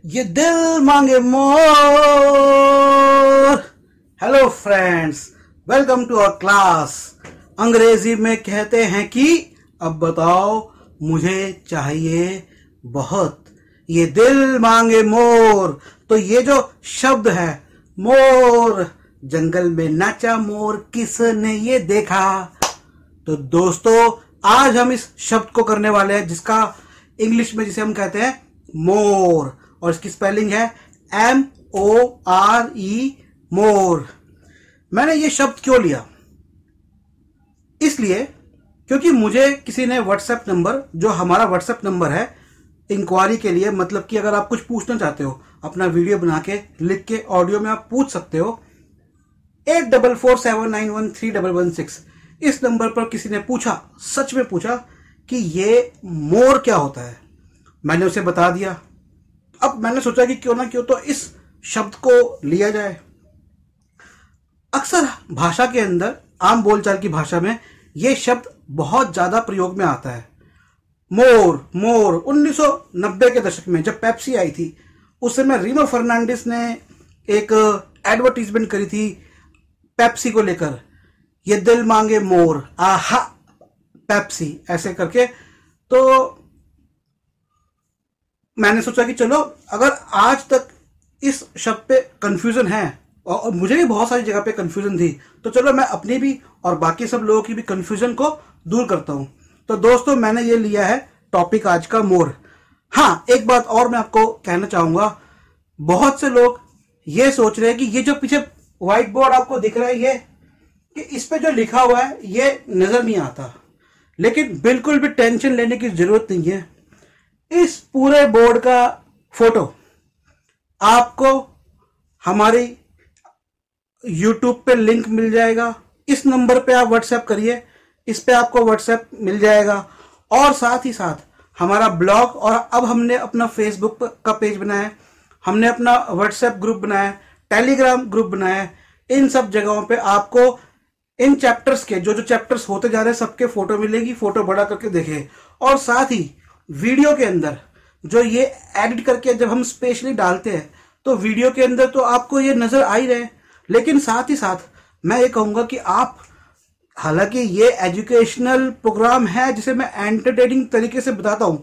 ये दिल मांगे more. Hello friends, welcome to our class. अंग्रेजी में कहते हैं कि अब बताओ मुझे चाहिए बहुत, ये दिल मांगे मोर। तो ये जो शब्द है मोर, जंगल में नाचा मोर किसने ये देखा। तो दोस्तों आज हम इस शब्द को करने वाले हैं जिसका इंग्लिश में जिसे हम कहते हैं मोर, और इसकी स्पेलिंग है MORE, मोर। मैंने ये शब्द क्यों लिया? इसलिए क्योंकि मुझे किसी ने व्हाट्सएप नंबर, जो हमारा व्हाट्सएप नंबर है इंक्वायरी के लिए, मतलब कि अगर आप कुछ पूछना चाहते हो, अपना वीडियो बना के लिख के ऑडियो में आप पूछ सकते हो, 8447913116। इस नंबर पर किसी ने पूछा, सच में पूछा कि ये मोर क्या होता है। मैंने उसे बता दिया। अब मैंने सोचा कि क्यों ना क्यों तो इस शब्द को लिया जाए। अक्सर भाषा के अंदर, आम बोलचाल की भाषा में यह शब्द बहुत ज्यादा प्रयोग में आता है। मोर मोर 1990 के दशक में जब पेप्सी आई थी, उस समय रीमा फर्नांडिस ने एक एडवर्टीजमेंट करी थी पेप्सी को लेकर, ये दिल मांगे मोर, आहा पेप्सी, ऐसे करके। तो मैंने सोचा कि चलो, अगर आज तक इस शब्द पे कंफ्यूजन है, और मुझे भी बहुत सारी जगह पे कंफ्यूजन थी, तो चलो मैं अपनी भी और बाकी सब लोगों की भी कंफ्यूजन को दूर करता हूं। तो दोस्तों मैंने ये लिया है टॉपिक आज का मोर। हाँ, एक बात और मैं आपको कहना चाहूंगा। बहुत से लोग ये सोच रहे हैं कि ये जो पीछे व्हाइट बोर्ड आपको दिख रहा है, ये कि इस पे जो लिखा हुआ है ये नजर नहीं आता, लेकिन बिल्कुल भी टेंशन लेने की जरूरत नहीं है। इस पूरे बोर्ड का फोटो आपको हमारी YouTube पे लिंक मिल जाएगा। इस नंबर पे आप व्हाट्सएप करिए, इस पे आपको व्हाट्सएप मिल जाएगा। और साथ ही साथ हमारा ब्लॉग, और अब हमने अपना फेसबुक का पेज बनाया है, हमने अपना व्हाट्सएप ग्रुप बनाया है, टेलीग्राम ग्रुप बनाया है। इन सब जगहों पे आपको इन चैप्टर्स के जो चैप्टर्स होते जा रहे हैं सबके फोटो मिलेगी। फोटो बड़ा करके देखें। और साथ ही वीडियो के अंदर जो ये एडिट करके जब हम स्पेशली डालते हैं, तो वीडियो के अंदर तो आपको ये नजर आ ही रहे, लेकिन साथ ही साथ मैं ये कहूंगा कि आप, हालांकि ये एजुकेशनल प्रोग्राम है जिसे मैं एंटरटेनिंग तरीके से बताता हूं,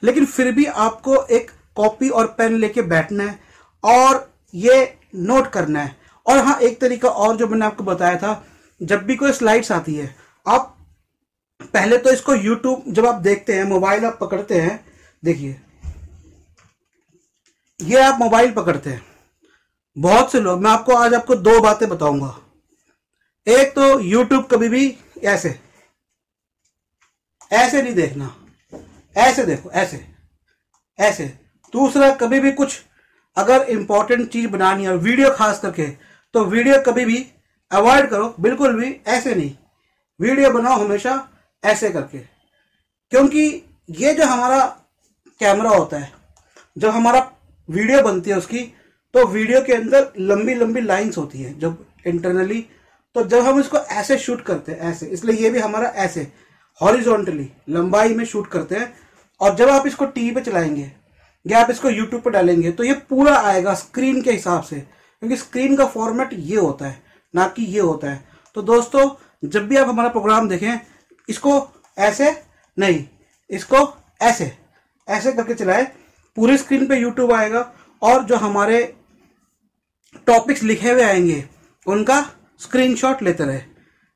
लेकिन फिर भी आपको एक कॉपी और पेन लेके बैठना है और ये नोट करना है। और हाँ, एक तरीका और जो मैंने आपको बताया था, जब भी कोई स्लाइड्स आती है, आप पहले तो इसको YouTube जब आप देखते हैं, मोबाइल आप पकड़ते हैं, देखिए ये आप मोबाइल पकड़ते हैं। बहुत से लोग, मैं आपको आज आपको दो बातें बताऊंगा। एक तो YouTube कभी भी ऐसे ऐसे नहीं देखना, ऐसे देखो, ऐसे ऐसे। दूसरा, कभी भी कुछ अगर इंपॉर्टेंट चीज बनानी है, वीडियो खास करके, तो वीडियो कभी भी अवॉइड करो, बिल्कुल भी ऐसे नहीं। वीडियो बनाओ हमेशा ऐसे करके, क्योंकि ये जो हमारा कैमरा होता है, जब हमारा वीडियो बनती है उसकी, तो वीडियो के अंदर लंबी लंबी लाइंस होती है जब इंटरनली, तो जब हम इसको ऐसे शूट करते हैं ऐसे, इसलिए ये भी हमारा ऐसे हॉरिजॉन्टली लंबाई में शूट करते हैं। और जब आप इसको टीवी पे चलाएंगे या आप इसको यूट्यूब पे डालेंगे, तो ये पूरा आएगा स्क्रीन के हिसाब से, क्योंकि स्क्रीन का फॉर्मेट ये होता है, ना कि ये होता है। तो दोस्तों जब भी आप हमारा प्रोग्राम देखें, इसको ऐसे नहीं, इसको ऐसे ऐसे करके चलाए, पूरी स्क्रीन पे YouTube आएगा। और जो हमारे टॉपिक्स लिखे हुए आएंगे उनका स्क्रीनशॉट लेते रहे।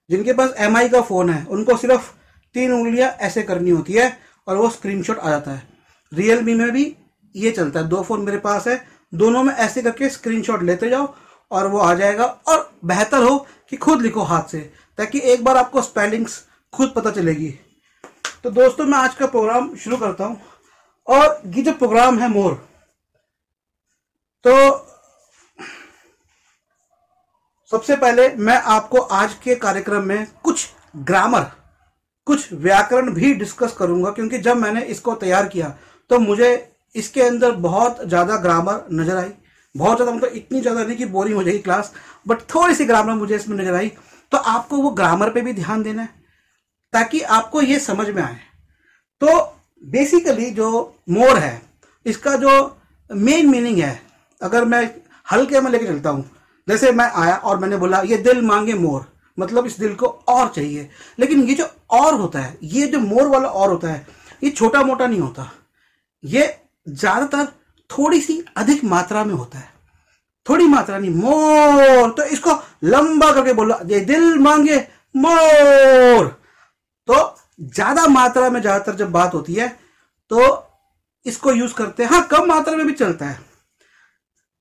जिनके पास MI का फोन है उनको सिर्फ 3 उंगलियां ऐसे करनी होती है और वो स्क्रीनशॉट आ जाता है। Realme में भी ये चलता है, 2 फोन मेरे पास है, दोनों में ऐसे करके स्क्रीनशॉट लेते जाओ और वो आ जाएगा। और बेहतर हो कि खुद लिखो हाथ से, ताकि एक बार आपको स्पेलिंग्स खुद पता चलेगी। तो दोस्तों मैं आज का प्रोग्राम शुरू करता हूं। और ये जो प्रोग्राम है मोर, तो सबसे पहले मैं आपको आज के कार्यक्रम में कुछ ग्रामर, कुछ व्याकरण भी डिस्कस करूंगा, क्योंकि जब मैंने इसको तैयार किया तो मुझे इसके अंदर बहुत ज्यादा ग्रामर नजर आई। बहुत ज्यादा मतलब इतनी ज्यादा नहीं कि बोरिंग हो जाएगी क्लास, बट थोड़ी सी ग्रामर मुझे इसमें नजर आई। तो आपको वो ग्रामर पे भी ध्यान देना है ताकि आपको ये समझ में आए। तो बेसिकली जो मोर है इसका जो मेन मीनिंग है, अगर मैं हल्के में लेके चलता हूं, जैसे मैं आया और मैंने बोला ये दिल मांगे मोर, मतलब इस दिल को और चाहिए। लेकिन ये जो और होता है, ये जो मोर वाला और होता है, ये छोटा मोटा नहीं होता, ये ज्यादातर थोड़ी सी अधिक मात्रा में होता है। थोड़ी मात्रा नहीं, मोर, तो इसको लंबा करके बोला ये दिल मांगे मोर। तो ज्यादा मात्रा में ज्यादातर जब बात होती है तो इसको यूज करते हैं। हाँ, कम मात्रा में भी चलता है।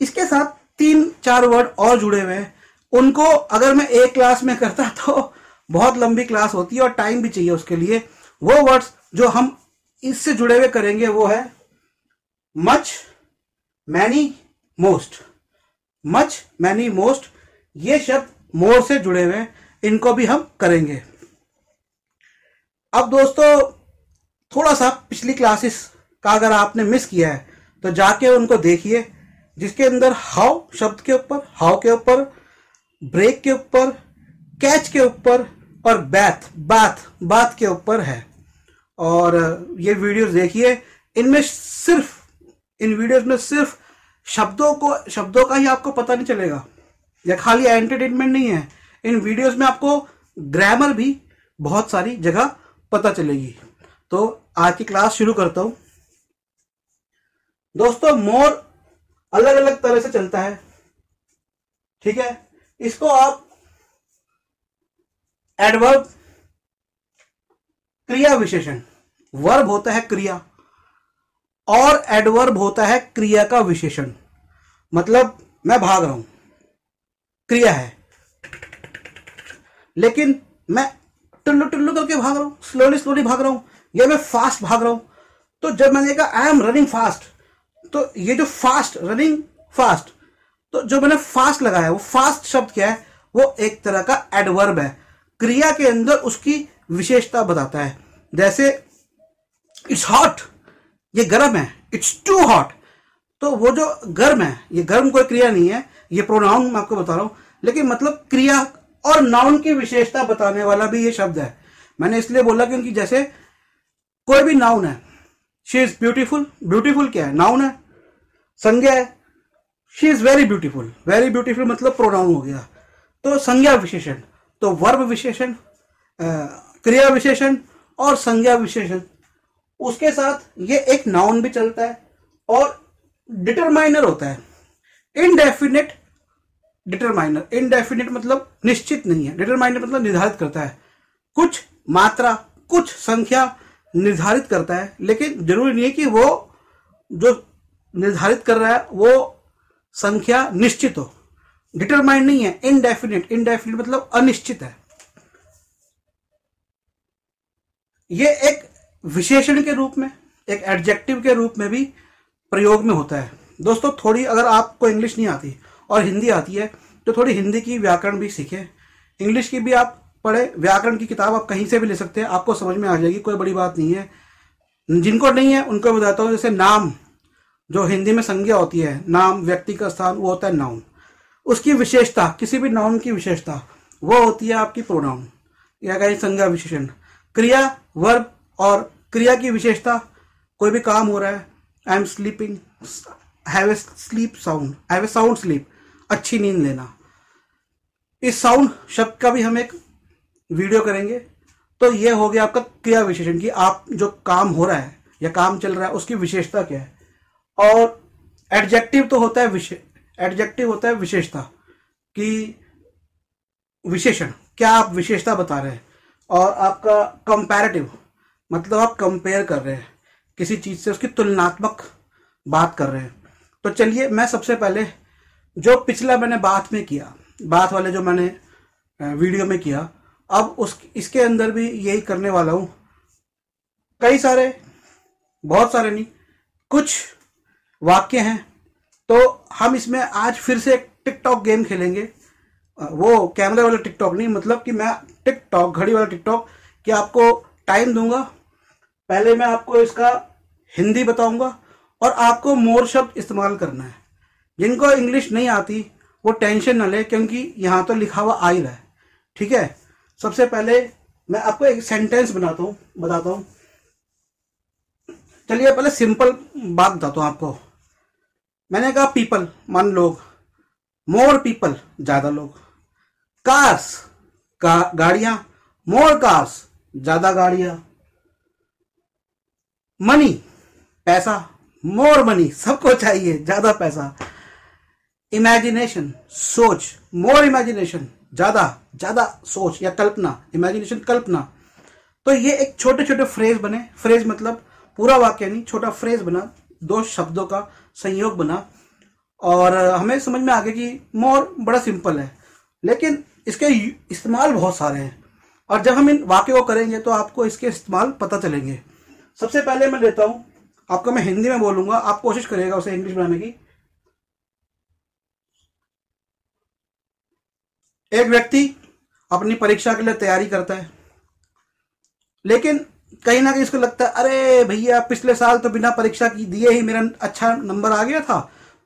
इसके साथ 3-4 वर्ड और जुड़े हुए हैं, उनको अगर मैं एक क्लास में करता तो बहुत लंबी क्लास होती है और टाइम भी चाहिए उसके लिए। वो वर्ड्स जो हम इससे जुड़े हुए करेंगे वो है much, many, most. Much, many, most, ये शब्द मोर से जुड़े हुए हैं, इनको भी हम करेंगे। अब दोस्तों थोड़ा सा पिछली क्लासेस का अगर आपने मिस किया है तो जाके उनको देखिए, जिसके अंदर हाउ शब्द के ऊपर, हाउ के ऊपर, ब्रेक के ऊपर, कैच के ऊपर और बात के ऊपर है। और ये वीडियोस देखिए, इन वीडियोस में सिर्फ शब्दों का ही आपको पता नहीं चलेगा, या खाली एंटरटेनमेंट नहीं है। इन वीडियोस में आपको ग्रामर भी बहुत सारी जगह पता चलेगी। तो आज की क्लास शुरू करता हूं। दोस्तों मोर अलग अलग तरह से चलता है, ठीक है। इसको आप एडवर्ब, क्रिया विशेषण, वर्ब होता है क्रिया और एडवर्ब होता है क्रिया का विशेषण। मतलब मैं भाग रहा हूं, क्रिया है, लेकिन मैं टुल्लू टुल्लू करके भाग रहा हूं, स्लोली भाग रहा हूं, या मैं फास्ट भाग रहा हूं। तो जब मैंने कहा आई एम रनिंग फास्ट, तो ये जो फास्ट, रनिंग फास्ट, तो जो मैंने फास्ट लगाया, वो फास्ट शब्द क्या है, वो एक तरह का एडवर्ब है, क्रिया के अंदर उसकी विशेषता बताता है। जैसे इट्स हॉट, ये गर्म है, इट्स टू हॉट, तो वो जो गर्म है, ये गर्म कोई क्रिया नहीं है, ये प्रोनाउन मैं आपको बता रहा हूं, लेकिन मतलब क्रिया और नाउन की विशेषता बताने वाला भी ये शब्द है। मैंने इसलिए बोला क्योंकि जैसे कोई भी नाउन है, शी इज ब्यूटीफुल, ब्यूटीफुल क्या है, नाउन है, संज्ञा है, she is very beautiful, very beautiful मतलब प्रोनाउन हो गया। तो संज्ञा विशेषण, तो वर्ब विशेषण, क्रिया विशेषण और संज्ञा विशेषण, उसके साथ ये एक नाउन भी चलता है और डिटरमाइनर होता है, इनडेफिनेट डिटरमाइनर। इनडेफिनेट मतलब निश्चित नहीं है, डिटरमाइनर मतलब निर्धारित करता है, कुछ मात्रा, कुछ संख्या निर्धारित करता है, लेकिन जरूरी नहीं है कि वो जो निर्धारित कर रहा है वो संख्या निश्चित हो। डिटरमाइंड नहीं है, इनडेफिनेट, इनडेफिनेट मतलब अनिश्चित है। ये एक विशेषण के रूप में, एक एडजेक्टिव के रूप में भी प्रयोग में होता है। दोस्तों थोड़ी अगर आपको इंग्लिश नहीं आती और हिंदी आती है तो थोड़ी हिंदी की व्याकरण भी सीखें, इंग्लिश की भी आप पढ़े, व्याकरण की किताब आप कहीं से भी ले सकते हैं, आपको समझ में आ जाएगी, कोई बड़ी बात नहीं है। जिनको नहीं है उनको बताता हूँ, जैसे नाम, जो हिंदी में संज्ञा होती है, नाम, व्यक्ति का स्थान, वो होता है नाउन। उसकी विशेषता, किसी भी नाउन की विशेषता, वो होती है आपकी प्रोनाउन या कहीं संज्ञा विशेषण। क्रिया, वर्ब और क्रिया की विशेषता, कोई भी काम हो रहा है, I am sleeping, have a sleep sound, have a sound sleep, अच्छी नींद लेना। इस साउंड शब्द का भी हम एक वीडियो करेंगे। तो ये हो गया आपका क्रिया विशेषण की आप जो काम हो रहा है या काम चल रहा है उसकी विशेषता क्या है। और एडजेक्टिव तो होता है एडजेक्टिव होता है विशेषता कि विशेषण, क्या आप विशेषता बता रहे हैं। और आपका कंपैरेटिव मतलब आप कंपेयर कर रहे हैं किसी चीज से, उसकी तुलनात्मक बात कर रहे हैं। तो चलिए मैं सबसे पहले जो पिछला मैंने बात में किया, बात वाले जो मैंने वीडियो में किया, अब इसके अंदर भी यही करने वाला हूं। कई सारे, बहुत सारे नहीं, कुछ वाक्य हैं, तो हम इसमें आज फिर से एक टिकटॉक गेम खेलेंगे। वो कैमरे वाला टिकटॉक नहीं, मतलब कि मैं टिकटॉक, घड़ी वाला टिकटॉक, कि आपको टाइम दूंगा, पहले मैं आपको इसका हिंदी बताऊंगा और आपको मोर शब्द इस्तेमाल करना है। जिनको इंग्लिश नहीं आती वो टेंशन न ले, क्योंकि यहाँ तो लिखा हुआ आ ही रहा है, ठीक है। सबसे पहले मैं आपको एक सेंटेंस बताता हूँ। चलिए पहले सिंपल बात बताता हूं आपको। मैंने कहा पीपल मान लोग, मोर पीपल ज्यादा लोग, कार्स गाड़ियां, मोर कार्स ज्यादा गाड़ियां, मनी पैसा, मोर मनी सबको चाहिए ज्यादा पैसा, इमेजिनेशन सोच, मोर इमेजिनेशन ज्यादा ज्यादा सोच या कल्पना, इमेजिनेशन कल्पना। तो ये एक छोटे छोटे फ्रेज बने, फ्रेज मतलब पूरा वाक्य नहीं, छोटा फ्रेज बना, दो शब्दों का संयोग बना और हमें समझ में आ गया कि मोर बड़ा सिंपल है लेकिन इसके इस्तेमाल बहुत सारे हैं और जब हम इन वाक्यों को करेंगे तो आपको इसके इस्तेमाल पता चलेंगे। सबसे पहले मैं लेता हूं आपको, मैं हिंदी में बोलूंगा, आप कोशिश करिएगा उसे इंग्लिश बनाने की। एक व्यक्ति अपनी परीक्षा के लिए तैयारी करता है लेकिन कहीं ना कहीं इसको लगता है अरे भैया पिछले साल तो बिना परीक्षा की दिए ही मेरा अच्छा नंबर आ गया था,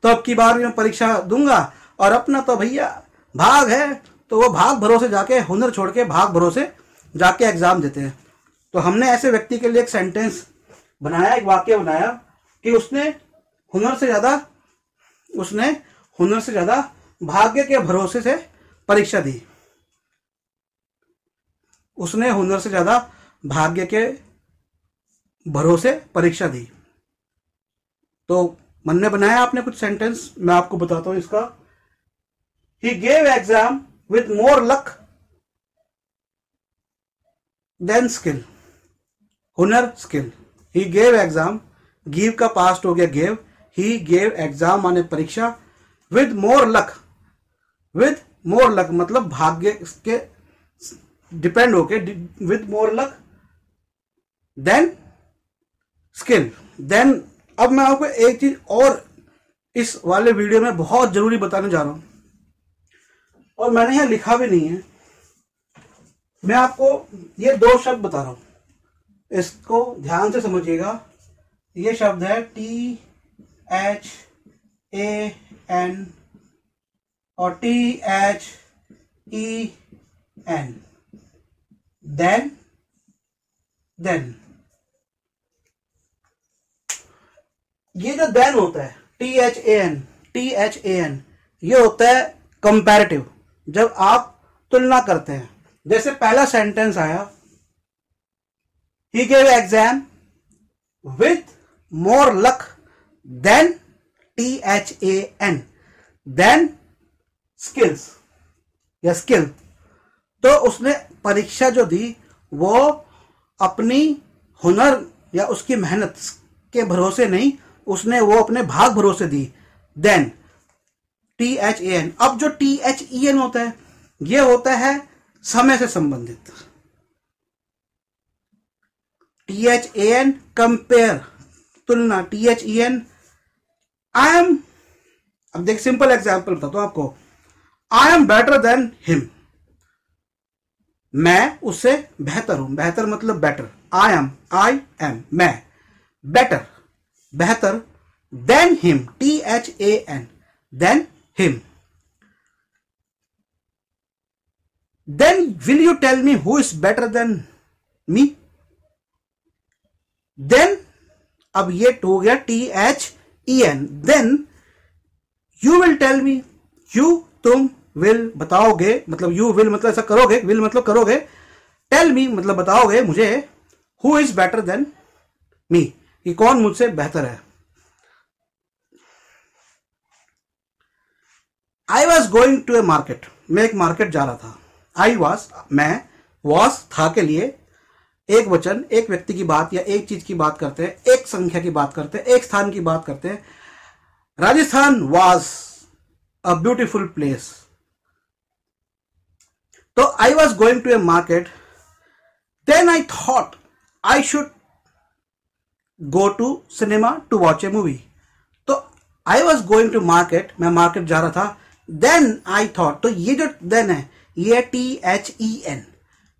तो अब की बार मैं परीक्षा दूंगा और अपना तो भैया भाग है, तो वो भाग भरोसे जाके, हुनर छोड़ के भाग भरोसे जाके एग्जाम देते हैं। तो हमने ऐसे व्यक्ति के लिए एक सेंटेंस बनाया, एक वाक्य बनाया कि उसने हुनर से ज्यादा भाग्य के भरोसे से परीक्षा दी। उसने हुनर से ज्यादा भाग्य के भरोसे परीक्षा दी। तो मन में बनाया आपने कुछ सेंटेंस, मैं आपको बताता हूं इसका। He gave exam with more luck than skill, हुनर skill. He gave exam, give का पास्ट हो गया गेव, ही गेव एग्जाम माने परीक्षा, with more luck, with more luck मतलब भाग्य के डिपेंड होके, with more luck than skill. Then अब मैं आपको एक चीज और इस वाले वीडियो में बहुत जरूरी बताने जा रहा हूं और मैंने यहां लिखा भी नहीं है, मैं आपको ये दो शब्द बता रहा हूं, इसको ध्यान से समझिएगा। ये शब्द है THAN और THEN, देन। ये जो देन होता है THAN ये होता है कंपैरेटिव, जब आप तुलना करते हैं। जैसे पहला सेंटेंस आया, he gave exam with more luck than THAN, then skills या skill। तो उसने परीक्षा जो दी वो अपनी हुनर या उसकी मेहनत के भरोसे नहीं, उसने वो अपने भाग भरोसे दी। Then THAN। अब जो THEN होता है ये होता है समय से संबंधित। THAN कंपेयर, तुलना, THEN आई एम, अब देख सिंपल एग्जांपल बताता हूं आपको, I am better than him, मैं उससे बेहतर हूं, बेहतर मतलब बेटर, आई एम मैं, बेटर बेहतर, than him THAN than him. Then will you tell me who is better than me, then अब ये हो गया THEN, then you will tell me, you तुम, विल बताओगे मतलब यू विल मतलब ऐसा करोगे, विल मतलब करोगे, टेल मी मतलब बताओगे मुझे, who is better than me कि कौन मुझसे बेहतर है। I was going to a market, मैं एक मार्केट जा रहा था। आई वॉज, मैं, वॉज था के लिए एक वचन, एक व्यक्ति की बात या एक चीज की बात करते हैं, एक संख्या की बात करते हैं, एक स्थान की बात करते हैं। Rajasthan was a beautiful place. तो I was going to a market, then I thought I should go to cinema to watch a movie. तो I was going to market, मैं मार्केट जा रहा था, देन आई थॉट, तो ये जो then है ये THEN,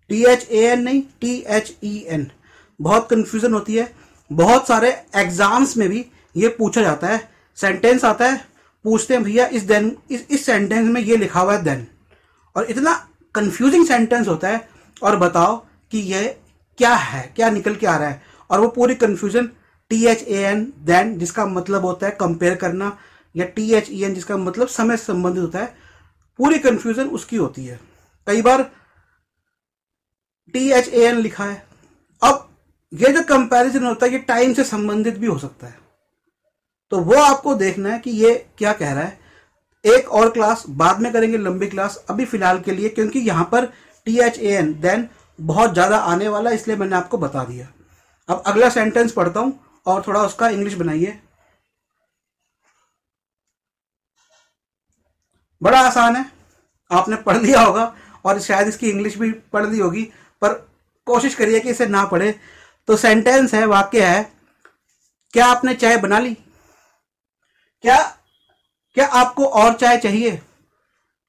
THAN नहीं THEN। बहुत कंफ्यूजन होती है, बहुत सारे एग्जाम्स में भी ये पूछा जाता है, सेंटेंस आता है, पूछते हैं भैया इस देन, इस सेंटेंस में ये लिखा हुआ है देन, और इतना कंफ्यूजिंग सेंटेंस होता है, और बताओ कि ये क्या है, क्या निकल के आ रहा है, और वो पूरी कंफ्यूजन THAN देन जिसका मतलब होता है कंपेयर करना, या THEN जिसका मतलब समय से संबंधित होता है, पूरी कंफ्यूजन उसकी होती है। कई बार THAN लिखा है। अब ये जो कंपैरिजन होता है ये टाइम से संबंधित भी हो सकता है, तो वो आपको देखना है कि ये क्या कह रहा है। एक और क्लास बाद में करेंगे, लंबी क्लास, अभी फिलहाल के लिए क्योंकि यहां पर THAN देन बहुत ज्यादा आने वाला है, इसलिए मैंने आपको बता दिया। अब अगला सेंटेंस पढ़ता हूं और थोड़ा उसका इंग्लिश बनाइए। बड़ा आसान है, आपने पढ़ लिया होगा और शायद इसकी इंग्लिश भी पढ़ ली होगी, पर कोशिश करिए कि इसे ना पढ़े। तो सेंटेंस है, वाक्य है, क्या आपने चाय बना ली? क्या आपको और चाय चाहिए?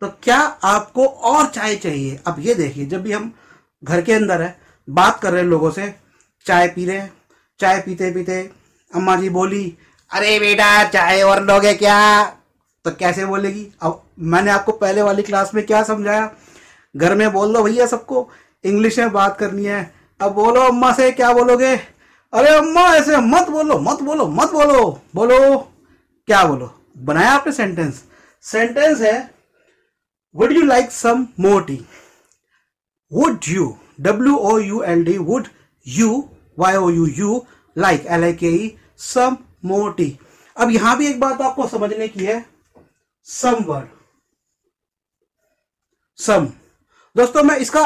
तो क्या आपको और चाय चाहिए? अब ये देखिए, जब भी हम घर के अंदर है, बात कर रहे हैं लोगों से, चाय पी रहे हैं, चाय पीते पीते अम्मा जी बोली, अरे बेटा चाय और लोगे क्या? तो कैसे बोलेगी? अब मैंने आपको पहले वाली क्लास में क्या समझाया, घर में बोल दो भैया सबको, इंग्लिश में बात करनी है। अब बोलो अम्मा से, क्या बोलोगे? अरे अम्मा ऐसे मत बोलो, मत बोलो, मत बोलो, बोलो क्या बोलो? बनाया आपने सेंटेंस। सेंटेंस है, would you like some more tea? Would you, WOULD, would you, YOUU, like LIKE, some more tea. अब यहां भी एक बात आपको समझने की है, सम वर्ड, सम। दोस्तों मैं इसका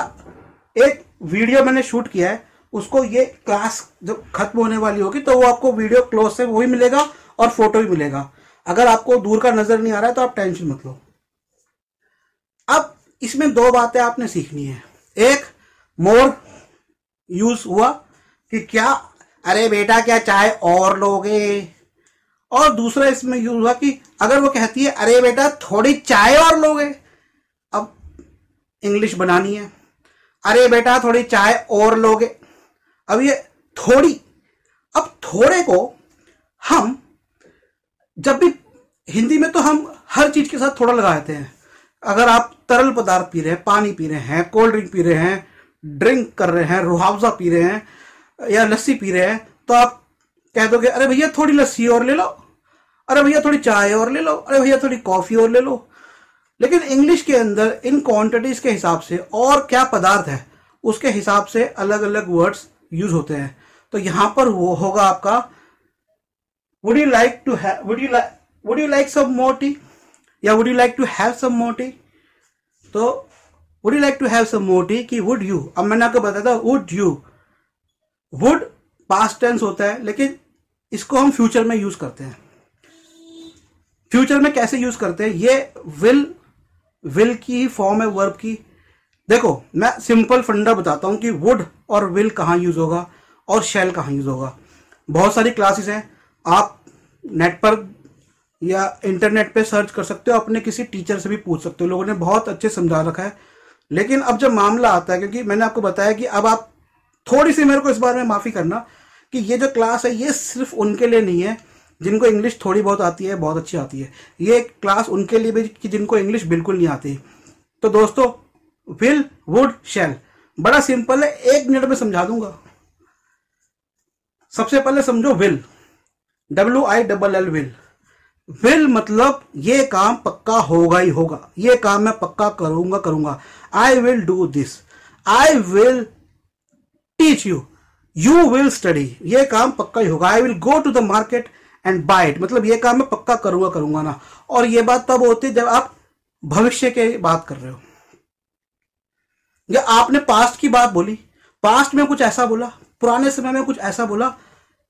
एक वीडियो मैंने शूट किया है, उसको ये क्लास जब खत्म होने वाली होगी तो वो आपको वीडियो क्लोज से वो भी मिलेगा और फोटो भी मिलेगा। अगर आपको दूर का नजर नहीं आ रहा है तो आप टेंशन मत लो। अब इसमें दो बातें आपने सीखनी है। एक, मोर यूज हुआ कि क्या, अरे बेटा क्या चाय और लोगे? और दूसरा इसमें यूज हुआ कि अगर वो कहती है अरे बेटा थोड़ी चाय और लोगे, अब इंग्लिश बनानी है, अरे बेटा थोड़ी चाय और लोगे। अब ये थोड़ी, अब थोड़े को हम जब भी हिंदी में तो हम हर चीज के साथ थोड़ा लगा देते हैं। अगर आप तरल पदार्थ पी रहे हैं, पानी पी रहे हैं, कोल्ड ड्रिंक पी रहे हैं, ड्रिंक कर रहे हैं, रूहावजा पी रहे हैं या लस्सी पी रहे हैं, तो आप कह दोगे अरे भैया थोड़ी लस्सी और ले लो, अरे भैया थोड़ी चाय और ले लो, अरे भैया थोड़ी कॉफी और ले लो। लेकिन इंग्लिश के अंदर इन क्वांटिटीज के हिसाब से और क्या पदार्थ है उसके हिसाब से अलग अलग वर्ड्स यूज होते हैं। तो यहां पर वो होगा आपका, would you like to have, would you like some more tea, या would you like to have some more tea. तो would you like to have some more tea कि वुड यू, अब मैंने आपको बताया था would you, would past tense होता है लेकिन इसको हम फ्यूचर में यूज करते हैं। फ्यूचर में कैसे यूज करते हैं? ये विल की ही फॉर्म है वर्ब की। देखो मैं सिंपल फंडा बताता हूं कि वुड और विल कहां यूज होगा और शैल कहां यूज होगा। बहुत सारी क्लासेस हैं, आप नेट पर या इंटरनेट पे सर्च कर सकते हो, अपने किसी टीचर से भी पूछ सकते हो, लोगों ने बहुत अच्छे समझा रखा है। लेकिन अब जब मामला आता है, क्योंकि मैंने आपको बताया कि अब आप थोड़ी सी मेरे को इस बारे में माफी करना कि ये जो क्लास है ये सिर्फ उनके लिए नहीं है जिनको इंग्लिश थोड़ी बहुत आती है, बहुत अच्छी आती है। ये क्लास उनके लिए भी कि जिनको इंग्लिश बिल्कुल नहीं आती। तो दोस्तों विल, वुड, शैल बड़ा सिंपल है, 1 मिनट में समझा दूंगा। सबसे पहले समझो विल, WILL, विल मतलब ये काम पक्का होगा ही होगा, ये काम मैं पक्का करूंगा। I will do this, I will teach you, you will study, ये काम पक्का ही होगा। I will go to the market and buy it, मतलब ये काम मैं पक्का करूंगा ना। और ये बात तब होती है जब आप भविष्य के बात कर रहे हो, या आपने पास्ट की बात बोली, पास्ट में कुछ ऐसा बोला, पुराने समय में कुछ ऐसा बोला।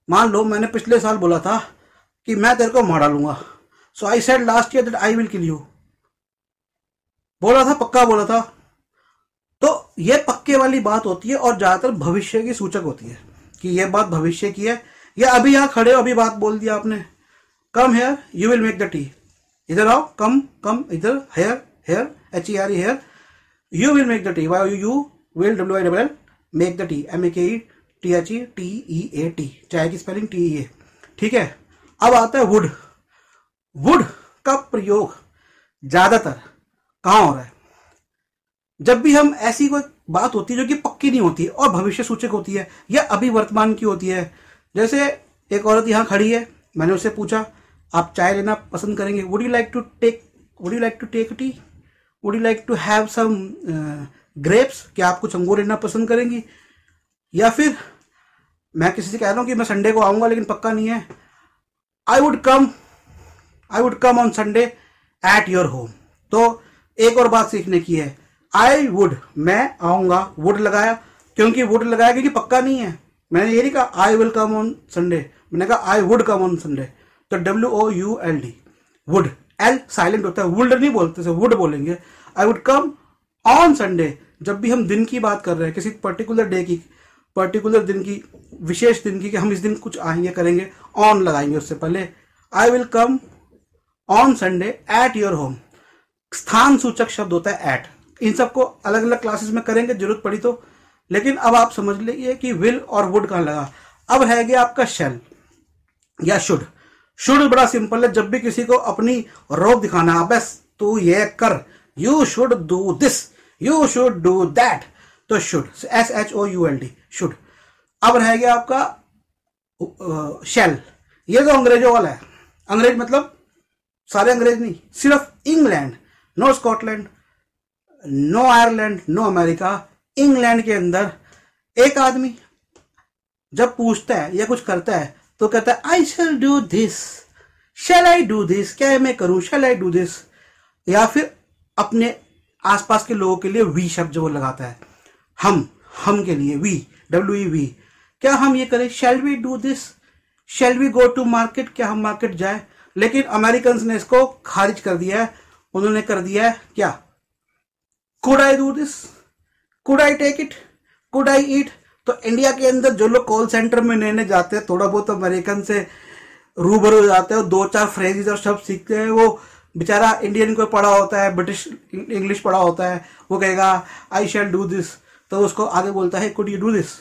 मान लो मैंने पिछले साल बोला था कि मैं तेरे को मार डालूंगा, so I said last year that I will kill you, बोला था, पक्का बोला था। तो ये पक्के वाली बात होती है और ज्यादातर भविष्य की सूचक होती है कि ये बात भविष्य की है। या अभी यहां खड़े हो, अभी बात बोल दिया आपने, come here you will make the tea, इधर आओ, कम इधर, here HER here, you will make the tea, you will WILL make the tea, MEKE चाय की स्पेलिंग TEA, ठीक है। अब आता है वुड। वुड का प्रयोग ज्यादातर कहां हो रहा है? जब भी हम ऐसी कोई बात होती है जो कि पक्की नहीं होती और भविष्य सूचक होती है या अभी वर्तमान की होती है। जैसे एक औरत यहाँ खड़ी है, मैंने उससे पूछा आप चाय लेना पसंद करेंगे? Would you like to take tea? Would you like to have some grapes? क्या आप कुछ अंगूर लेना पसंद करेंगी? या फिर मैं किसी से कह रहा हूँ कि मैं संडे को आऊँगा लेकिन पक्का नहीं है, I would come on Sunday at your home. तो एक और बात सीखने की है, आई वुड, मैं आऊँगा, वुड लगाया क्योंकि पक्का नहीं है। मैंने ये नहीं कहा आई विल कम ऑन संडे, मैंने कहा I would come on Sunday. तो WOULD, वुड, L साइलेंट होता है, वुड नहीं बोलते, वुड बोलेंगे। I would come on Sunday, जब भी हम दिन की बात कर रहे हैं, किसी पर्टिकुलर डे की, पर्टिकुलर दिन की, विशेष दिन की, कि हम इस दिन कुछ आएंगे करेंगे, ऑन लगाएंगे उससे पहले। आई will come on Sunday at your home, स्थान सूचक शब्द होता है एट। इन सबको अलग अलग क्लासेस में करेंगे जरूरत पड़ी तो, लेकिन अब आप समझ लीजिए कि विल और वुड कहाँ लगा। अब है गया आपका शैल या शुड। शुड बड़ा सिंपल है, जब भी किसी को अपनी रोब दिखाना है, बस तू ये कर, you should do this, you should do that, तो शुड, SHOULD, शुड। अब रह गया आपका शैल, ये तो अंग्रेजों वाला है। अंग्रेज मतलब सारे अंग्रेज नहीं, सिर्फ England, no Scotland, no Ireland, no America. England के अंदर एक आदमी जब पूछता है या कुछ करता है तो कहता है I shall do this, shall I do this, क्या मैं करूं, शैल आई डू दिस। या फिर अपने आसपास के लोगों के लिए वी शब्द जो वो लगाता है, हम के लिए वी, WEV, क्या हम ये करें, shall we do this, shall we go to market, क्या हम मार्केट जाए। लेकिन अमेरिकन ने इसको खारिज कर दिया है, उन्होंने कर दिया है क्या, could I do this, could I take it, could I eat. तो इंडिया के अंदर जो लोग कॉल सेंटर में नए जाते हैं, थोड़ा बहुत अमेरिकन से रूबरू हो जाते हैं, 2-4 फ्रेजेस और शब्द सीखते हैं, वो बेचारा इंडियन को पढ़ा होता है, ब्रिटिश इंग्लिश पढ़ा होता है, वो कहेगा आई शैल डू दिस, तो उसको आगे बोलता है कुड यू डू दिस,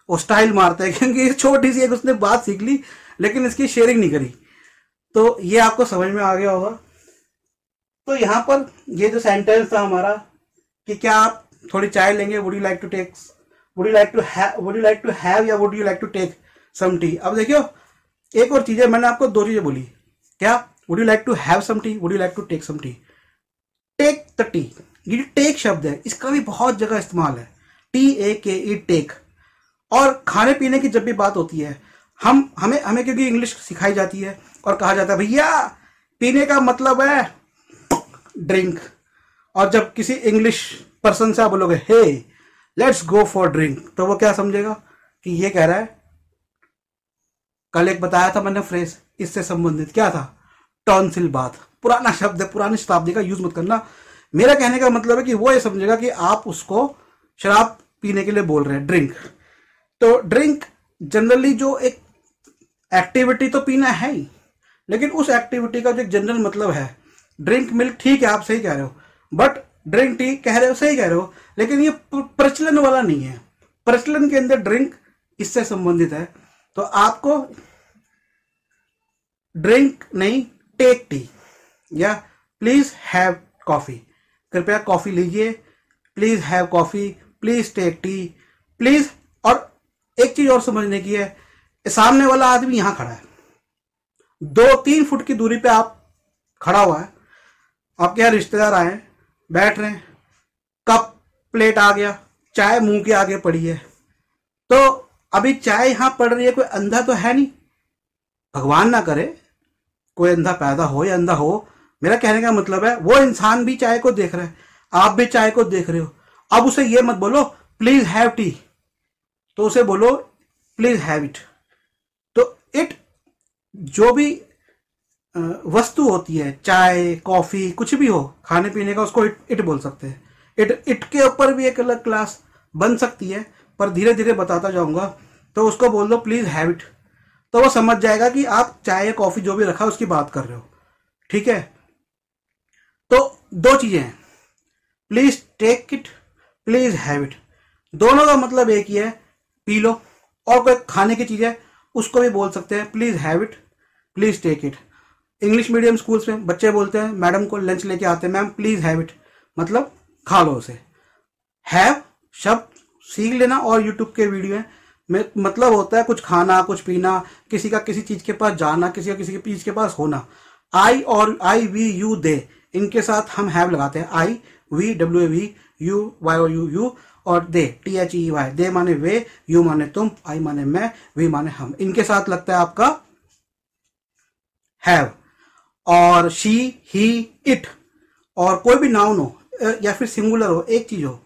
वो स्टाइल मारता है क्योंकि छोटी सी एक उसने बात सीख ली लेकिन इसकी शेयरिंग नहीं करी। तो ये आपको समझ में आ गया होगा। तो यहाँ पर ये जो सेंटेंस था हमारा कि क्या आप थोड़ी चाय लेंगे, would you like to take, would you like to have या would you like to take some tea. अब देखियो एक और चीज है, मैंने आपको 2 चीजें बोली, क्या, would you like to have some tea, would you like to take some tea. Take the tea, ये टेक शब्द है, इसका भी बहुत जगह इस्तेमाल है, TAKE, टेक। और खाने पीने की जब भी बात होती है, हमें क्योंकि इंग्लिश सिखाई जाती है और कहा जाता है भैया पीने का मतलब है ड्रिंक, और जब किसी इंग्लिश पर्सन से आप बोलोगे हे लेट्स गो फॉर ड्रिंक, तो वो क्या समझेगा कि ये कह रहा है, कल एक बताया था मैंने फ्रेज इससे संबंधित, क्या था, टॉन्सिल बात, पुराना शब्द है, पुरानी शताब्दी का, यूज मत करना। मेरा कहने का मतलब है कि वो ये समझेगा कि आप उसको शराब पीने के लिए बोल रहे हैं, ड्रिंक। तो ड्रिंक जनरली जो एक एक्टिविटी तो पीना है ही, लेकिन उस एक्टिविटी का जो एक जनरल मतलब है, ड्रिंक मिल्क, ठीक है आप सही कह रहे हो, बट ड्रिंक टी कह रहे हो, सही कह रहे हो, लेकिन ये प्रचलन वाला नहीं है। प्रचलन के अंदर ड्रिंक इससे संबंधित है, तो आपको ड्रिंक नहीं, टेक टी या प्लीज हैव कॉफी, कृपया कॉफी लीजिए, please have coffee, please take tea, please. और एक चीज और समझने की है, सामने वाला आदमी यहां खड़ा है, 2-3 फुट की दूरी पे आप खड़ा हुआ है, आपके यहाँ रिश्तेदार आए, बैठ रहे हैं, कप प्लेट आ गया, चाय मुंह के आगे पड़ी है, तो अभी चाय यहां पड़ रही है, कोई अंधा तो है नहीं, भगवान ना करे कोई अंधा पैदा हो या अंधा हो, मेरा कहने का मतलब है वो इंसान भी चाय को देख रहा है, आप भी चाय को देख रहे हो। अब उसे ये मत बोलो प्लीज हैव टी, तो उसे बोलो प्लीज हैव इट। तो इट जो भी वस्तु होती है, चाय कॉफी कुछ भी हो खाने पीने का, उसको इट बोल सकते हैं। इट के ऊपर भी एक अलग क्लास बन सकती है, पर धीरे धीरे बताता जाऊंगा। तो उसको बोल दो प्लीज हैव इट, तो वो समझ जाएगा कि आप चाय या कॉफी जो भी रखा उसकी बात कर रहे हो, ठीक है। तो 2 चीजें हैं, please take it, please have it, दोनों का मतलब एक ही है, पी लो। और कोई खाने की चीज है उसको भी बोल सकते हैं please have it, please take it. English medium schools में बच्चे बोलते हैं, मैडम को लंच लेके आते हैं, मैम प्लीज हैव इट, मतलब खा लो उसे। हैव शब्द सीख लेना, और यूट्यूब के वीडियो है, मतलब होता है कुछ खाना, कुछ पीना, किसी का किसी चीज के पास जाना, किसी का किसी चीज के पास होना। आई और आई वी यू दे, इनके साथ हम हैव लगाते हैं। I we W we, you Y O U you, और they T H E Y. They माने वे, यू माने तुम, आई माने मैं, वी माने हम। इनके साथ लगता है आपका हैव। और शी, ही, इट, और कोई भी नाउन हो या फिर सिंगुलर हो, एक चीज हो,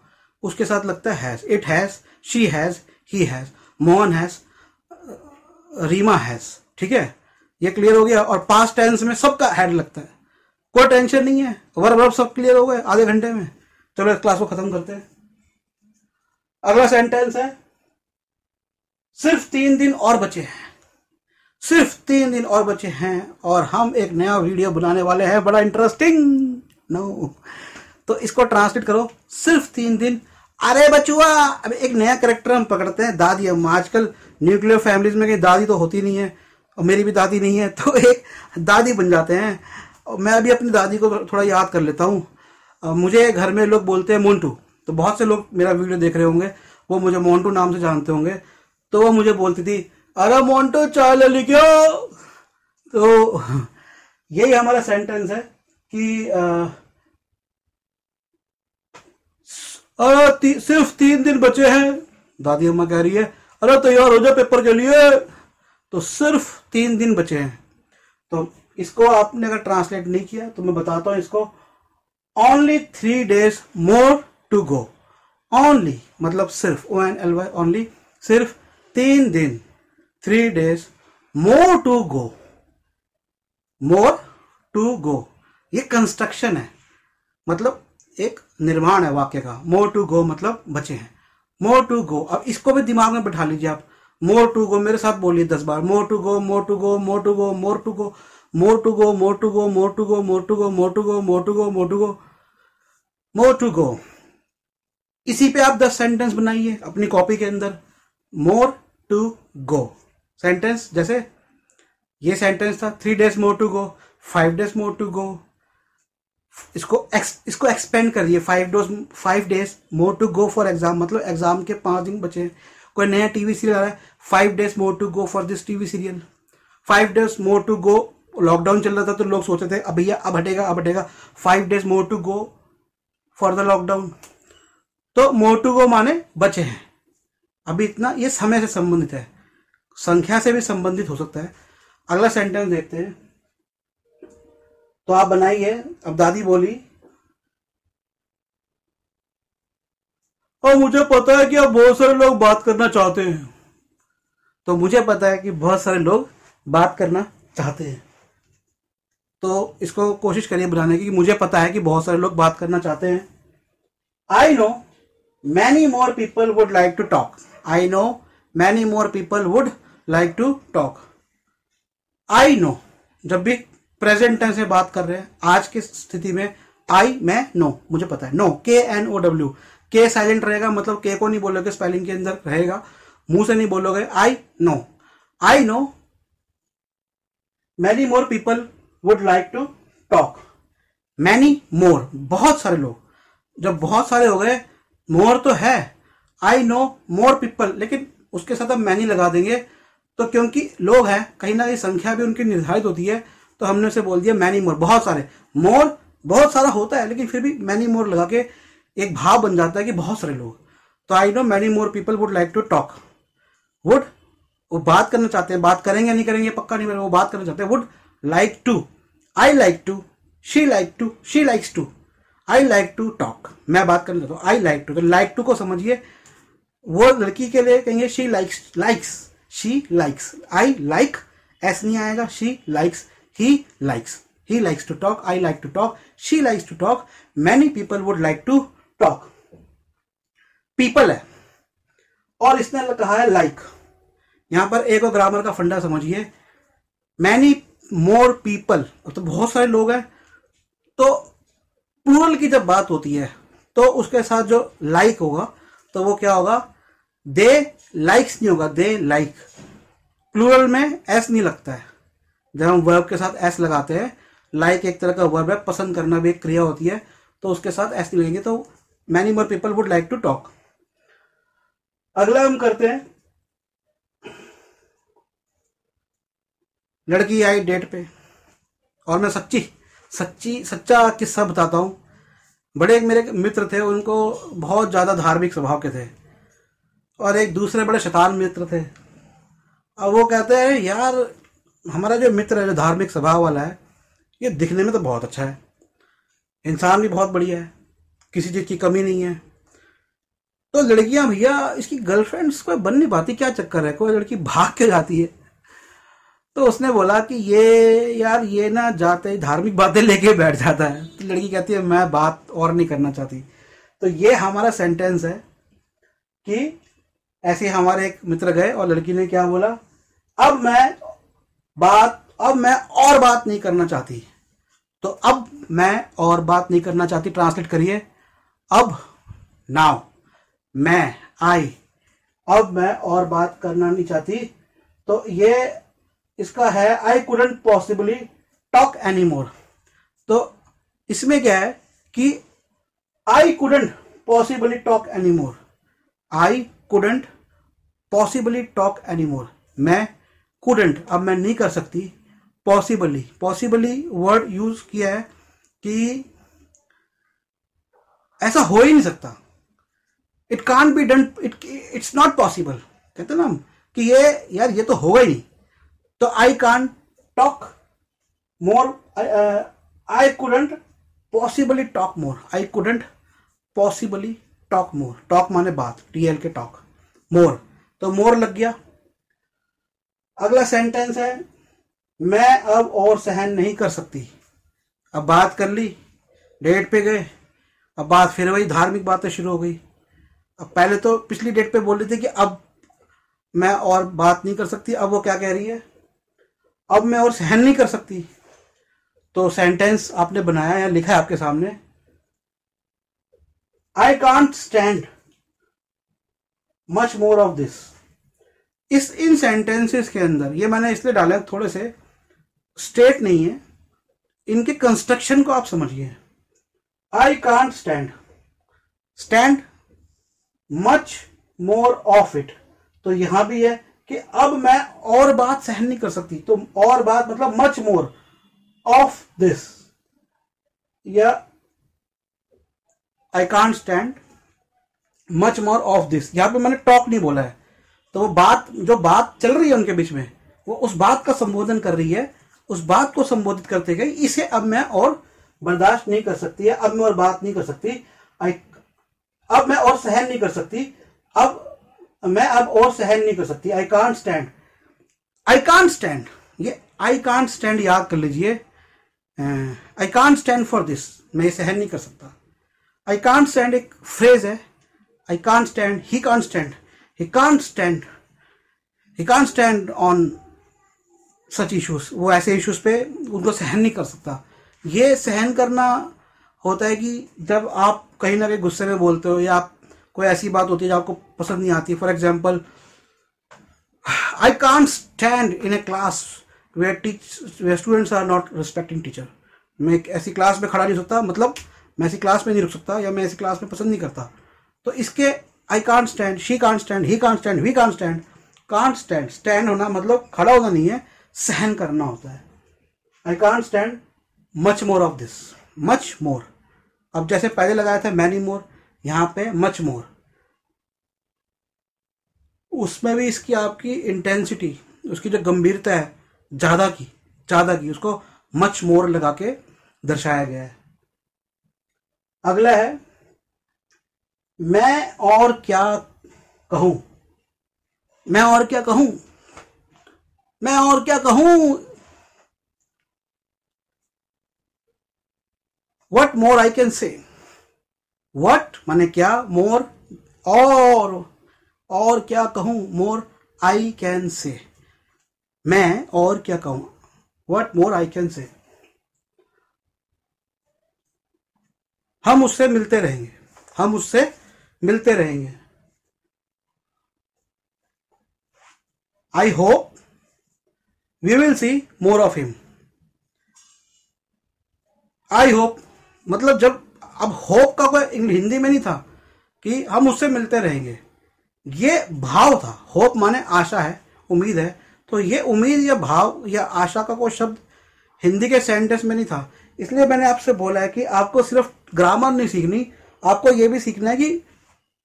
उसके साथ लगता है has. It has, she has, he has, Mohan has, Reema has. ठीक है, ये क्लियर हो गया। और पास्ट टेंस में सबका हैड लगता है, कोई टेंशन नहीं है। वर्ब वर्ब सब क्लियर हो गए आधे घंटे में। चलो इस क्लास को खत्म करते हैं। अगला सेंटेंस है, सिर्फ 3 दिन और बचे हैं। सिर्फ 3 दिन और बचे हैं और हम एक नया वीडियो बनाने वाले हैं, बड़ा इंटरेस्टिंग। नो, तो इसको ट्रांसलेट करो, सिर्फ 3 दिन। अरे बचुआ, अब एक नया कैरेक्टर हम पकड़ते हैं, दादी अम्मा। आजकल न्यूक्लियर फैमिलीज में कहीं दादी तो होती नहीं है, और मेरी भी दादी नहीं है, तो एक दादी बन जाते हैं। और मैं अभी अपनी दादी को थोड़ा याद कर लेता हूँ। मुझे घर में लोग बोलते हैं मोन्टू, तो बहुत से लोग मेरा वीडियो देख रहे होंगे, वो मुझे मोन्टू नाम से जानते होंगे। तो वो मुझे बोलती थी, अरे मोन्टू चाय ले लिखो। तो यही हमारा सेंटेंस है कि सिर्फ 3 दिन बचे हैं। दादी अम्मा कह रही है, अरे तैयार हो जाओ पेपर के लिए। तो सिर्फ 3 दिन बचे हैं। तो इसको आपने अगर ट्रांसलेट नहीं किया तो मैं बताता हूं इसको। Only 3 days more to go. Only मतलब सिर्फ, ONLY, ओनली सिर्फ 3 दिन, 3 days more to go. More to go, ये कंस्ट्रक्शन है, मतलब एक निर्माण है वाक्य का। मोर टू गो मतलब बचे हैं, मोर टू गो। अब इसको भी दिमाग में बैठा लीजिए आप। मोर टू गो मेरे साथ बोलिए 10 बार। More to go, more to go, more to go, more to go, more to go, more to go, more to go, more to go, more to go, more to go, more to go, more to go. इसी पे आप 10 sentence बनाइए अपनी copy के अंदर। मोर to go sentence, जैसे ये sentence था 3 days more to go, 5 days more to go. इसको एक्सपेंड करिए, 5 days more to go for exam, मतलब एग्जाम के 5 दिन बचे हैं। कोई नया टीवी सीरियल आ रहा है, 5 days more to go for this TV serial. 5 days more to go, lockdown चल रहा था तो लोग सोचते थे अब भैया अब हटेगा अब हटेगा। 5 days more to go for the lockdown. तो मोर टू गो माने बचे हैं। अभी इतना, ये समय से संबंधित है, संख्या से भी संबंधित हो सकता है। अगला सेंटेंस देखते हैं, तो आप बनाइए। अब दादी बोली, और मुझे पता है कि अब बहुत सारे लोग बात करना चाहते हैं। तो मुझे पता है कि बहुत सारे लोग बात करना चाहते हैं। तो इसको कोशिश करिए बनाने की, मुझे पता है कि बहुत सारे लोग बात करना चाहते हैं। I know many more people would like to talk. I know many more people would like to talk. I know, जब भी प्रेजेंट टेंस से बात कर रहे हैं आज की स्थिति में, आई मैं नो, मुझे पता है। नो, KNOW, के साइलेंट रहेगा, मतलब के को नहीं बोलोगे, स्पेलिंग के अंदर रहेगा, मुंह से नहीं बोलोगे। I know, I know many more people would like to talk. Many more, बहुत सारे लोग। जब बहुत सारे हो गए, मोर तो है, आई नो मोर पीपल, लेकिन उसके साथ हम मैनी लगा देंगे तो क्योंकि लोग हैं, कहीं ना कहीं संख्या भी उनकी निर्धारित होती है, तो हमने उसे बोल दिया मैनी मोर, बहुत सारे। मोर बहुत सारा होता है लेकिन फिर भी मैनी मोर लगा के एक भाव बन जाता है कि बहुत सारे लोग। तो I know many more people would like to talk. Would, वो बात करना चाहते हैं, बात करेंगे नहीं करेंगे पक्का नहीं, वो बात करना चाहते हैं। Would like to, I like to, she like to, she likes to, I like to talk, मैं बात करना चाहता हूँ। आई लाइक टू, तो लाइक टू को समझिए, वो लड़की के लिए कहेंगे she likes, likes, she likes. I like S नहीं आएगा, she likes, he likes, he likes to talk, I like to talk, she likes to talk, many people would like to talk। people है और इसने कहा है like। यहां पर एक और ग्रामर का फंडा समझिए। many more people, तो बहुत सारे लोग हैं, तो प्लूरल की जब बात होती है तो उसके साथ जो like होगा तो वो क्या होगा, they likes नहीं होगा, they like। प्लूरल में s नहीं लगता है। जब हम वर्ब के साथ s लगाते हैं, लाइक एक तरह का वर्ब है, पसंद करना भी एक क्रिया होती है, तो उसके साथ एस नहीं लगेंगे। तो many more people would like to talk. अगला हम करते हैं लड़की आई डेट पे, और मैं सच्चा किस्सा बताता हूँ। बड़े एक मेरे मित्र थे, उनको बहुत ज़्यादा धार्मिक स्वभाव के थे, और एक दूसरे बड़े शैतान मित्र थे। अब वो कहते हैं यार हमारा जो मित्र है जो धार्मिक स्वभाव वाला है, ये दिखने में तो बहुत अच्छा है, इंसान भी बहुत बढ़िया है, किसी चीज़ की कमी नहीं है, तो लड़कियां भैया इसकी गर्लफ्रेंड्स कोई बन नहीं पाती, क्या चक्कर है, कोई लड़की भाग के जाती है। तो उसने बोला कि ये यार ये ना जाते ही धार्मिक बातें लेके बैठ जाता है। तो लड़की कहती है मैं बात और नहीं करना चाहती। तो ये हमारा सेंटेंस है कि ऐसे हमारे एक मित्र गए और लड़की ने क्या बोला, अब मैं और बात नहीं करना चाहती। तो अब मैं और बात नहीं करना चाहती ट्रांसलेट करिए, अब नाउ मैं अब मैं और बात करना नहीं चाहती। तो ये इसका है I couldn't possibly talk any more. तो इसमें क्या है कि I couldn't possibly talk any more, I couldn't possibly talk any more, मैं कुडंट अब मैं नहीं कर सकती, पॉसिबली वर्ड यूज किया है कि ऐसा हो ही नहीं सकता, it can't be done, it's not possible, कहते ना हम कि ये यार ये तो होगा ही नहीं। तो I can't talk more, I couldn't possibly talk more, I couldn't possibly talk more, talk माने बात, टीएल के टॉक, मोर तो मोर लग गया। अगला सेंटेंस है मैं अब और सहन नहीं कर सकती। अब बात कर ली, डेट पे गए, अब बात फिर वही धार्मिक बातें शुरू हो गई। अब पहले तो पिछली डेट पे बोल रही थी कि अब मैं और बात नहीं कर सकती, अब वो क्या कह रही है, अब मैं और सहन नहीं कर सकती। तो सेंटेंस आपने बनाया या लिखा है आपके सामने, आई can't stand much more of this. In sentences के अंदर ये मैंने इसलिए डाला है, थोड़े से स्टेट नहीं है, इनके कंस्ट्रक्शन को आप समझिए। आई can't stand much more of it, तो यहां भी है कि अब मैं और बात सहन नहीं कर सकती, तो और बात मतलब मच मोर ऑफ दिस, या आई can't stand much more of this. यहां पे मैंने टॉक नहीं बोला है, तो वो बात जो बात चल रही है उनके बीच में, वो उस बात का संबोधन कर रही है, उस बात को संबोधित करते गए इसे अब मैं और बर्दाश्त नहीं कर सकती है, अब मैं और बात नहीं कर सकती, अब मैं और सहन नहीं कर सकती, मैं अब और सहन नहीं कर सकती। आई कांट स्टैंड, ये आई कांट स्टैंड याद कर लीजिए, आई कांट स्टैंड फॉर दिस, मैं ये सहन नहीं कर सकता। आई कांट स्टैंड एक फ्रेज है, आई can't stand, he can't stand on such issues, वो ऐसे इश्यूज पे उनको सहन नहीं कर सकता। ये सहन करना होता है कि जब आप कहीं ना कहीं गुस्से में बोलते हो, या आप कोई ऐसी बात होती है जो आपको पसंद नहीं आती। For example, I can't stand in a class where students are not respecting teacher. मैं एक ऐसी क्लास में खड़ा नहीं हो सकता, मतलब मैं ऐसी क्लास में नहीं रुक सकता, या मैं ऐसी क्लास में पसंद नहीं करता। तो इसके I can't stand, she can't stand, he can't stand, we can't stand, can't stand, stand होना मतलब खड़ा होना नहीं है, सहन करना होता है। आई can't stand much more of this, much more. अब जैसे पहले लगाया था मैनी मोर, यहां पे मच मोर, उसमें भी इसकी आपकी इंटेंसिटी, उसकी जो गंभीरता है ज्यादा की उसको मच मोर लगा के दर्शाया गया है। अगला है मैं और क्या कहूं, मैं और क्या कहूं, मैं और क्या कहूं, वट मोर आई कैन से। वट माने क्या, मोर और क्या कहूं, मोर आई कैन से, मैं और क्या कहूं, वट मोर आई कैन से। हम उससे मिलते रहेंगे, हम उससे मिलते रहेंगे। I hope we will see more of him. I hope मतलब जब अब होप का कोई हिंदी में नहीं था कि हम उससे मिलते रहेंगे, ये भाव था। होप माने आशा है, उम्मीद है, तो ये उम्मीद या भाव या आशा का कोई शब्द हिंदी के सेंटेंस में नहीं था। इसलिए मैंने आपसे बोला है कि आपको सिर्फ ग्रामर नहीं सीखनी, आपको ये भी सीखना है कि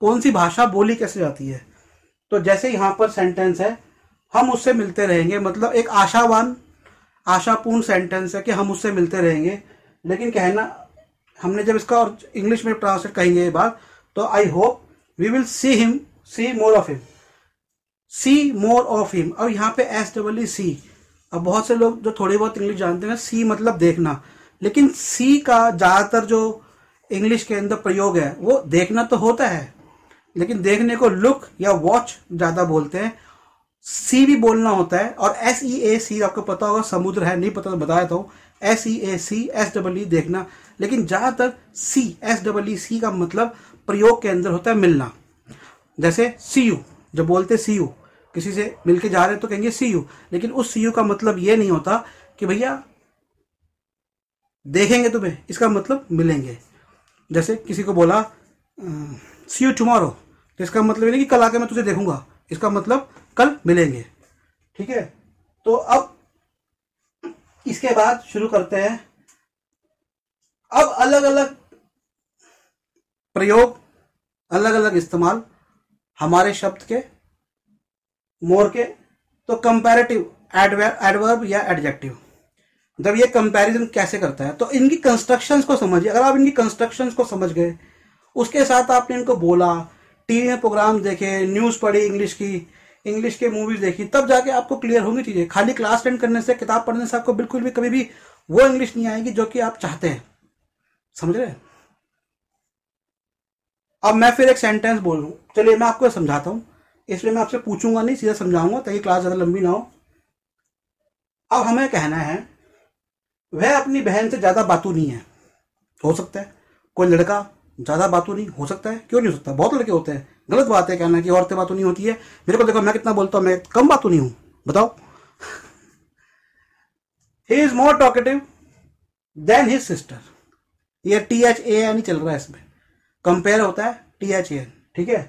कौन सी भाषा बोली कैसे जाती है। तो जैसे यहाँ पर सेंटेंस है, हम उससे मिलते रहेंगे, मतलब एक आशापूर्ण सेंटेंस है कि हम उससे मिलते रहेंगे। लेकिन कहना हमने जब इसका और इंग्लिश में ट्रांसलेट कहेंगे ये बात, तो I hope we will see more of him. अब यहाँ पे SEE। अब बहुत से लोग जो थोड़ी बहुत इंग्लिश जानते हैं, सी मतलब देखना, लेकिन सी का ज़्यादातर जो इंग्लिश के अंदर प्रयोग है वो देखना तो होता है, लेकिन देखने को लुक या वॉच ज़्यादा बोलते हैं। सी भी बोलना होता है, और SEAC आपको पता होगा, समुद्र है, नहीं पता तो बताया था, SEAC SEE देखना। लेकिन ज़्यादातर SEE का मतलब प्रयोग के अंदर होता है मिलना। जैसे see you, जब बोलते see you, किसी से मिलके जा रहे हैं तो कहेंगे see you, लेकिन उस see you का मतलब ये नहीं होता कि भैया देखेंगे तुम्हें, इसका मतलब मिलेंगे। जैसे किसी को बोला see you tomorrow, तो इसका मतलब ये नहीं कि कल आके मैं तुझे देखूंगा, इसका मतलब कल मिलेंगे। ठीक है, तो अब इसके बाद शुरू करते हैं। अब अलग अलग प्रयोग, अलग अलग इस्तेमाल हमारे शब्द के, मोर के। तो कंपैरेटिव एडवर्ब या एडजेक्टिव, जब ये कंपैरिजन कैसे करता है, तो इनकी कंस्ट्रक्शंस को समझिए। अगर आप इनकी कंस्ट्रक्शंस को समझ गए, उसके साथ आपने इनको बोला, टीवी में प्रोग्राम देखे, न्यूज़ पढ़ी, इंग्लिश के मूवीज देखी, तब जाके आपको क्लियर होंगी चीजें। खाली क्लास अटेंड करने से, किताब पढ़ने से आपको बिल्कुल भी कभी भी वो इंग्लिश नहीं आएगी जो कि आप चाहते हैं। समझ रहे हैं? अब मैं फिर एक सेंटेंस बोल रहा हूं, चलिए मैं आपको समझाता हूं, इसलिए मैं आपसे पूछूंगा नहीं, सीधा समझाऊंगा ताकि क्लास ज्यादा लंबी ना हो। अब हमें कहना है वह अपनी बहन से ज्यादा बातू नहीं है। हो सकता है कोई लड़का ज्यादा बातू नहीं हो सकता है, क्यों नहीं हो सकता, बहुत लड़के होते हैं। गलत बात है कहना कि औरतें बातू नहीं होती है। मेरे को देखो, मैं कितना बोलता हूं, मैं कम बातू नहीं हूं, बताओ। He is more talkative than his sister. ये THAN ही चल रहा है, इसमें कंपेयर होता है THAN। ठीक है,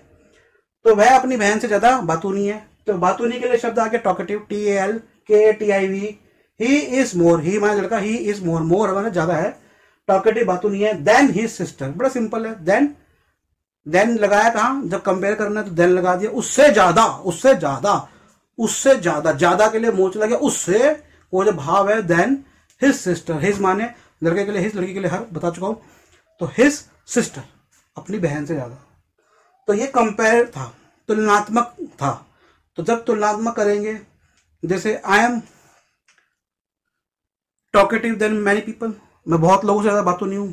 तो वह अपनी बहन से ज्यादा बातूनी है। तो बातूनी के लिए शब्द आ गया talkative, TALKATIV। He is more, he माना लड़का, ही इज मोर, मोर माना ज्यादा है, टॉकेटिव बातूनी है। देन हिज सिस्टर, बड़ा सिंपल है। देन लगाया कहां, जब कंपेयर करना है तो देन लगा दिया। उससे ज्यादा, ज्यादा के लिए मोर चला गया, उससे, वो जो भाव है देन हिज सिस्टर। हिज माने लड़के के लिए हिज, लड़की के लिए हर, बता चुका हूं। तो हिज सिस्टर, अपनी बहन से ज्यादा। तो ये कंपेयर था, तुलनात्मक था। तो जब तुलनात्मक करेंगे, जैसे I am talkative than many people, मैं बहुत लोगों से ज्यादा बातों नहीं हूं।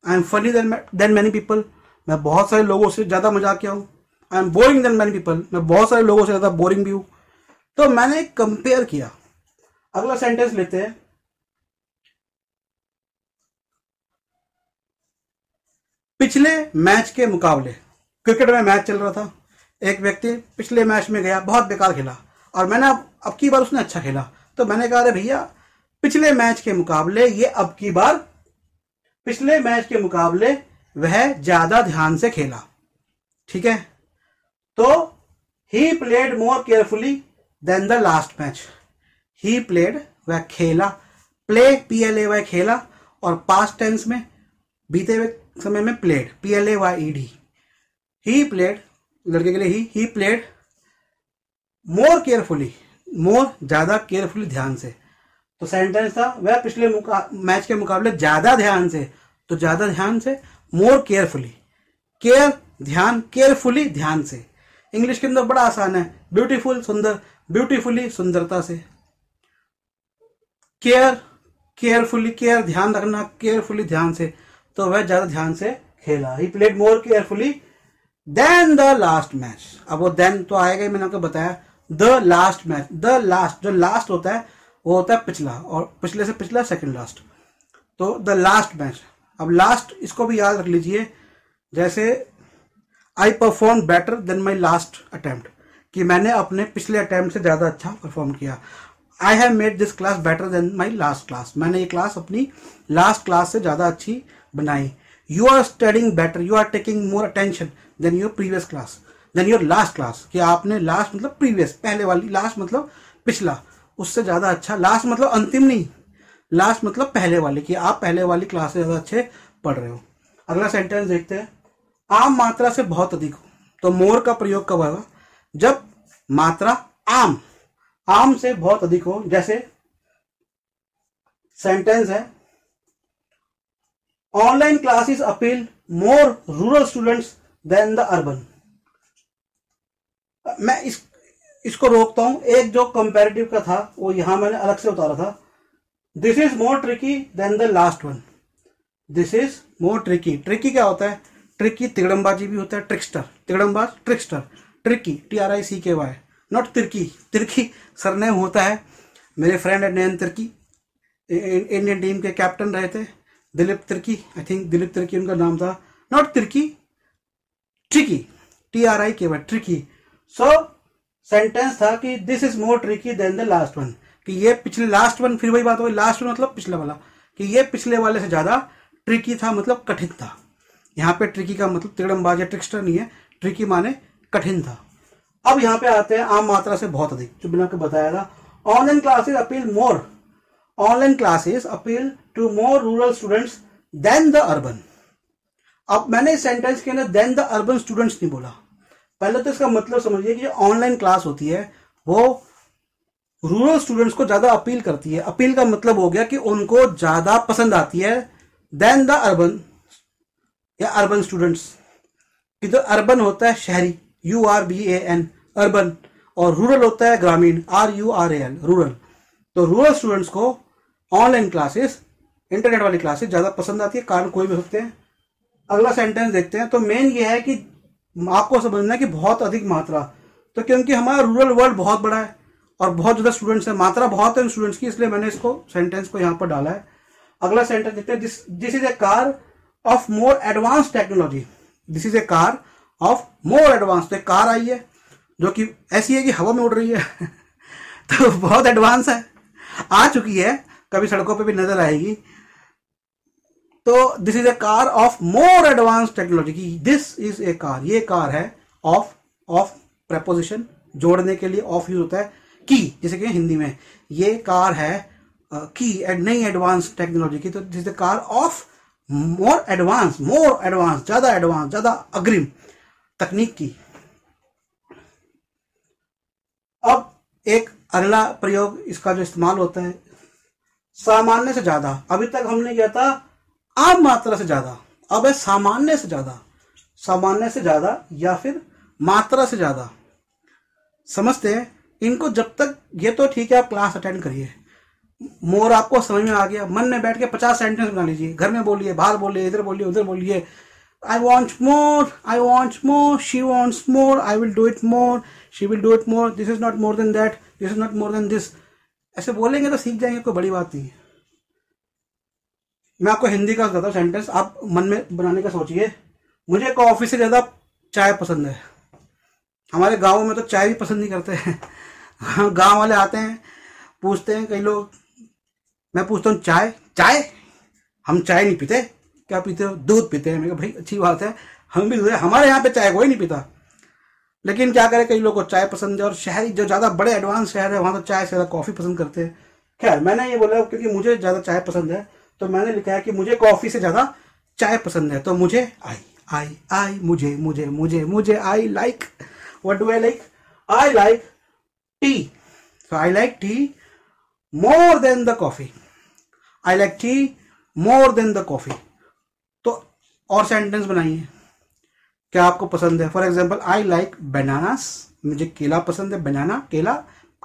I am funny than many people, मैं बहुत सारे लोगों से ज्यादा मजाकिया हूं। I am boring than many people, मैं बहुत सारे लोगों से ज्यादा बोरिंग भी हूं। तो मैंने कंपेयर किया। अगला सेंटेंस लेते हैं, पिछले मैच के मुकाबले। क्रिकेट में मैच चल रहा था, एक व्यक्ति पिछले मैच में गया, बहुत बेकार खेला, और मैंने अब की बार उसने अच्छा खेला। तो मैंने कहा, अरे भैया पिछले मैच के मुकाबले ये अब की बार, पिछले मैच के मुकाबले वह ज्यादा ध्यान से खेला। ठीक है, तो he played more carefully than the last match. He played, वह खेला, प्ले PLAY खेला, और पास्ट टेंस में बीते हुए समय में प्लेड PLAYED। ही प्लेड, लड़के के लिए ही प्लेड मोर केयरफुली, मोर ज्यादा, केयरफुली ध्यान से। तो सेंटेंस था वह पिछले मैच के मुकाबले ज्यादा ध्यान से, तो ज्यादा ध्यान से, मोर केयरफुली, केयर ध्यान, केयरफुली ध्यान से। इंग्लिश के अंदर बड़ा आसान है, ब्यूटीफुल सुंदर, ब्यूटीफुली सुंदरता से, केयर केयरफुली, केयर ध्यान रखना, केयरफुली ध्यान से। तो वह ज्यादा ध्यान से खेला। He played more carefully than the last match. अब वो देन तो आएगा ही, मैंने आपको बताया। The last match, the last, जो लास्ट होता है वो होता है पिछला, और पिछले से पिछला सेकंड लास्ट। तो द लास्ट मैच। अब लास्ट, इसको भी याद रख लीजिए, जैसे I perform better than my last attempt, कि मैंने अपने पिछले अटेम्प्ट से ज्यादा अच्छा परफॉर्म किया। I have made this class better than my last class, मैंने ये क्लास अपनी लास्ट क्लास से ज्यादा अच्छी बनाई। You are studying better, you are taking more attention than your previous class, than your last class, कि आपने लास्ट मतलब प्रीवियस, पहले वाली, लास्ट मतलब पिछला, उससे ज़्यादा अच्छा। लास्ट मतलब अंतिम नहीं, लास्ट मतलब पहले वाले, कि आप पहले वाली क्लास से ज़्यादा अच्छे पढ़ रहे हो। अगला सेंटेंस देखते हैं, आम मात्रा से बहुत अधिक हो। तो मोर का प्रयोग कब होगा? जब मात्रा आम से बहुत अधिक हो। जैसे सेंटेंस है, online classes appeal more rural students than the urban. मैं इसको रोकता हूं। एक जो कंपैरेटिव का था वो यहां मैंने अलग से उतारा था। This is more tricky than the last one. This is more tricky. Tricky क्या होता है? ट्रिकी तिगड़मबाजी भी होता है, ट्रिक्स्टर, तिगड़मबाज, trickster. Tricky TRICKY, not Tirkey. Tirkey surname होता है। मेरे फ्रेंड है नयन तिर्की, इंडियन टीम के कैप्टन रहे थे, दिलीप तिर्की, आई थिंक दिलीप तिर्की उनका नाम था। Not Tirkey, tricky, TRIKY, tricky. So sentence था कि this is more tricky than the last one, कि ये पिछले, लास्ट वन, फिर वही बात हो गई, लास्ट वन मतलब पिछले वाला, कि ये पिछले वाले से ज्यादा ट्रिकी था, मतलब कठिन था। यहाँ पे ट्रिकी का मतलब तिगड़मबाज या ट्रिक्स्टर नहीं है, ट्रिकी माने कठिन था। अब यहाँ पे आते हैं आम मात्रा से बहुत अधिक, जो मैंने आपको बताया था। Online classes appeal more, online classes appeal to more rural students than the urban. अब मैंने इस सेंटेंस के अंदर देन द अर्बन स्टूडेंट्स नहीं बोला। पहले तो इसका मतलब समझिए कि जो ऑनलाइन क्लास होती है वो रूरल स्टूडेंट्स को ज्यादा अपील करती है। अपील का मतलब हो गया कि उनको ज्यादा पसंद आती है देन द अर्बन या अर्बन स्टूडेंट्स। कि जो अर्बन होता है शहरी, URBAN, अर्बन, और रूरल होता है ग्रामीण, RURAL, रूरल। तो रूरल स्टूडेंट्स को ऑनलाइन क्लासेस, इंटरनेट वाली क्लासेस ज्यादा पसंद आती है। कारण कोई भी हो सकते हैं। अगला सेंटेंस देखते हैं। तो मेन ये है कि आपको समझना है कि बहुत अधिक मात्रा, तो क्योंकि हमारा रूरल वर्ल्ड बहुत बड़ा है और बहुत ज्यादा स्टूडेंट्स है, मात्रा बहुत है स्टूडेंट्स की, इसलिए मैंने इसको सेंटेंस को यहाँ पर डाला है। अगला सेंटेंस देखते हैं, this is A car of more advance technology. This is A car of more advance. तो एक कार आई है जो कि ऐसी है कि हवा में उड़ रही है तो बहुत एडवांस है, आ चुकी है, कभी सड़कों पे भी नजर आएगी। तो this is A car of more advance technology, की दिस इज ए कार, ये कार है ऑफ, ऑफ प्रेपोजिशन जोड़ने के लिए ऑफ यूज होता है, की, जैसे कि हिंदी में ये कार है की नई एडवांस टेक्नोलॉजी की। तो this is A car of more advance, ज्यादा अग्रिम तकनीक की। अब एक अगला प्रयोग इसका जो इस्तेमाल होता है, सामान्य से ज्यादा। अभी तक हमने किया था आम मात्रा से ज्यादा, अब है सामान्य से ज्यादा, सामान्य से ज्यादा या फिर मात्रा से ज्यादा। समझते हैं इनको। जब तक ये तो ठीक है, आप क्लास अटेंड करिए, मोर आपको समझ में आ गया, मन में बैठ के 50 सेंटेंस बना लीजिए, घर में बोलिए, बाहर बोलिए, इधर बोलिए, उधर बोलिए। I want more, I want more, she wants more, I will do it more, she will do it more, this is not more than that, this is not more than this। ऐसे बोलेंगे तो सीख जाएंगे, कोई बड़ी बात नहीं है। मैं आपको हिंदी का बताता हूँ सेंटेंस, आप मन में बनाने का सोचिए। मुझे कॉफी से ज्यादा चाय पसंद है। हमारे गाँव में तो चाय भी पसंद नहीं करते हैं गाँव वाले आते हैं, पूछते हैं कई लोग, मैं पूछता हूँ चाय, हम चाय नहीं पीते। क्या पीते हो? दूध पीते हैं। मैं कहा भाई अच्छी बात है, हम भी दूध, हमारे यहाँ पे चाय कोई नहीं पीता। लेकिन क्या करें, कई लोगों को चाय पसंद है, और शहरी जो ज्यादा बड़े एडवांस शहर है वहां तो चाय से ज्यादा कॉफी पसंद करते हैं। खैर मैंने ये बोला क्योंकि मुझे ज्यादा चाय पसंद है, तो मैंने लिखा है कि मुझे कॉफी से ज्यादा चाय पसंद है। तो मुझे आई मुझे I like, what do I like? I like tea. So I like tea more than the coffee, I like tea more than the coffee. तो और सेंटेंस बनाइए, क्या आपको पसंद है। For example, I like bananas, मुझे केला पसंद है, बनाना, केला,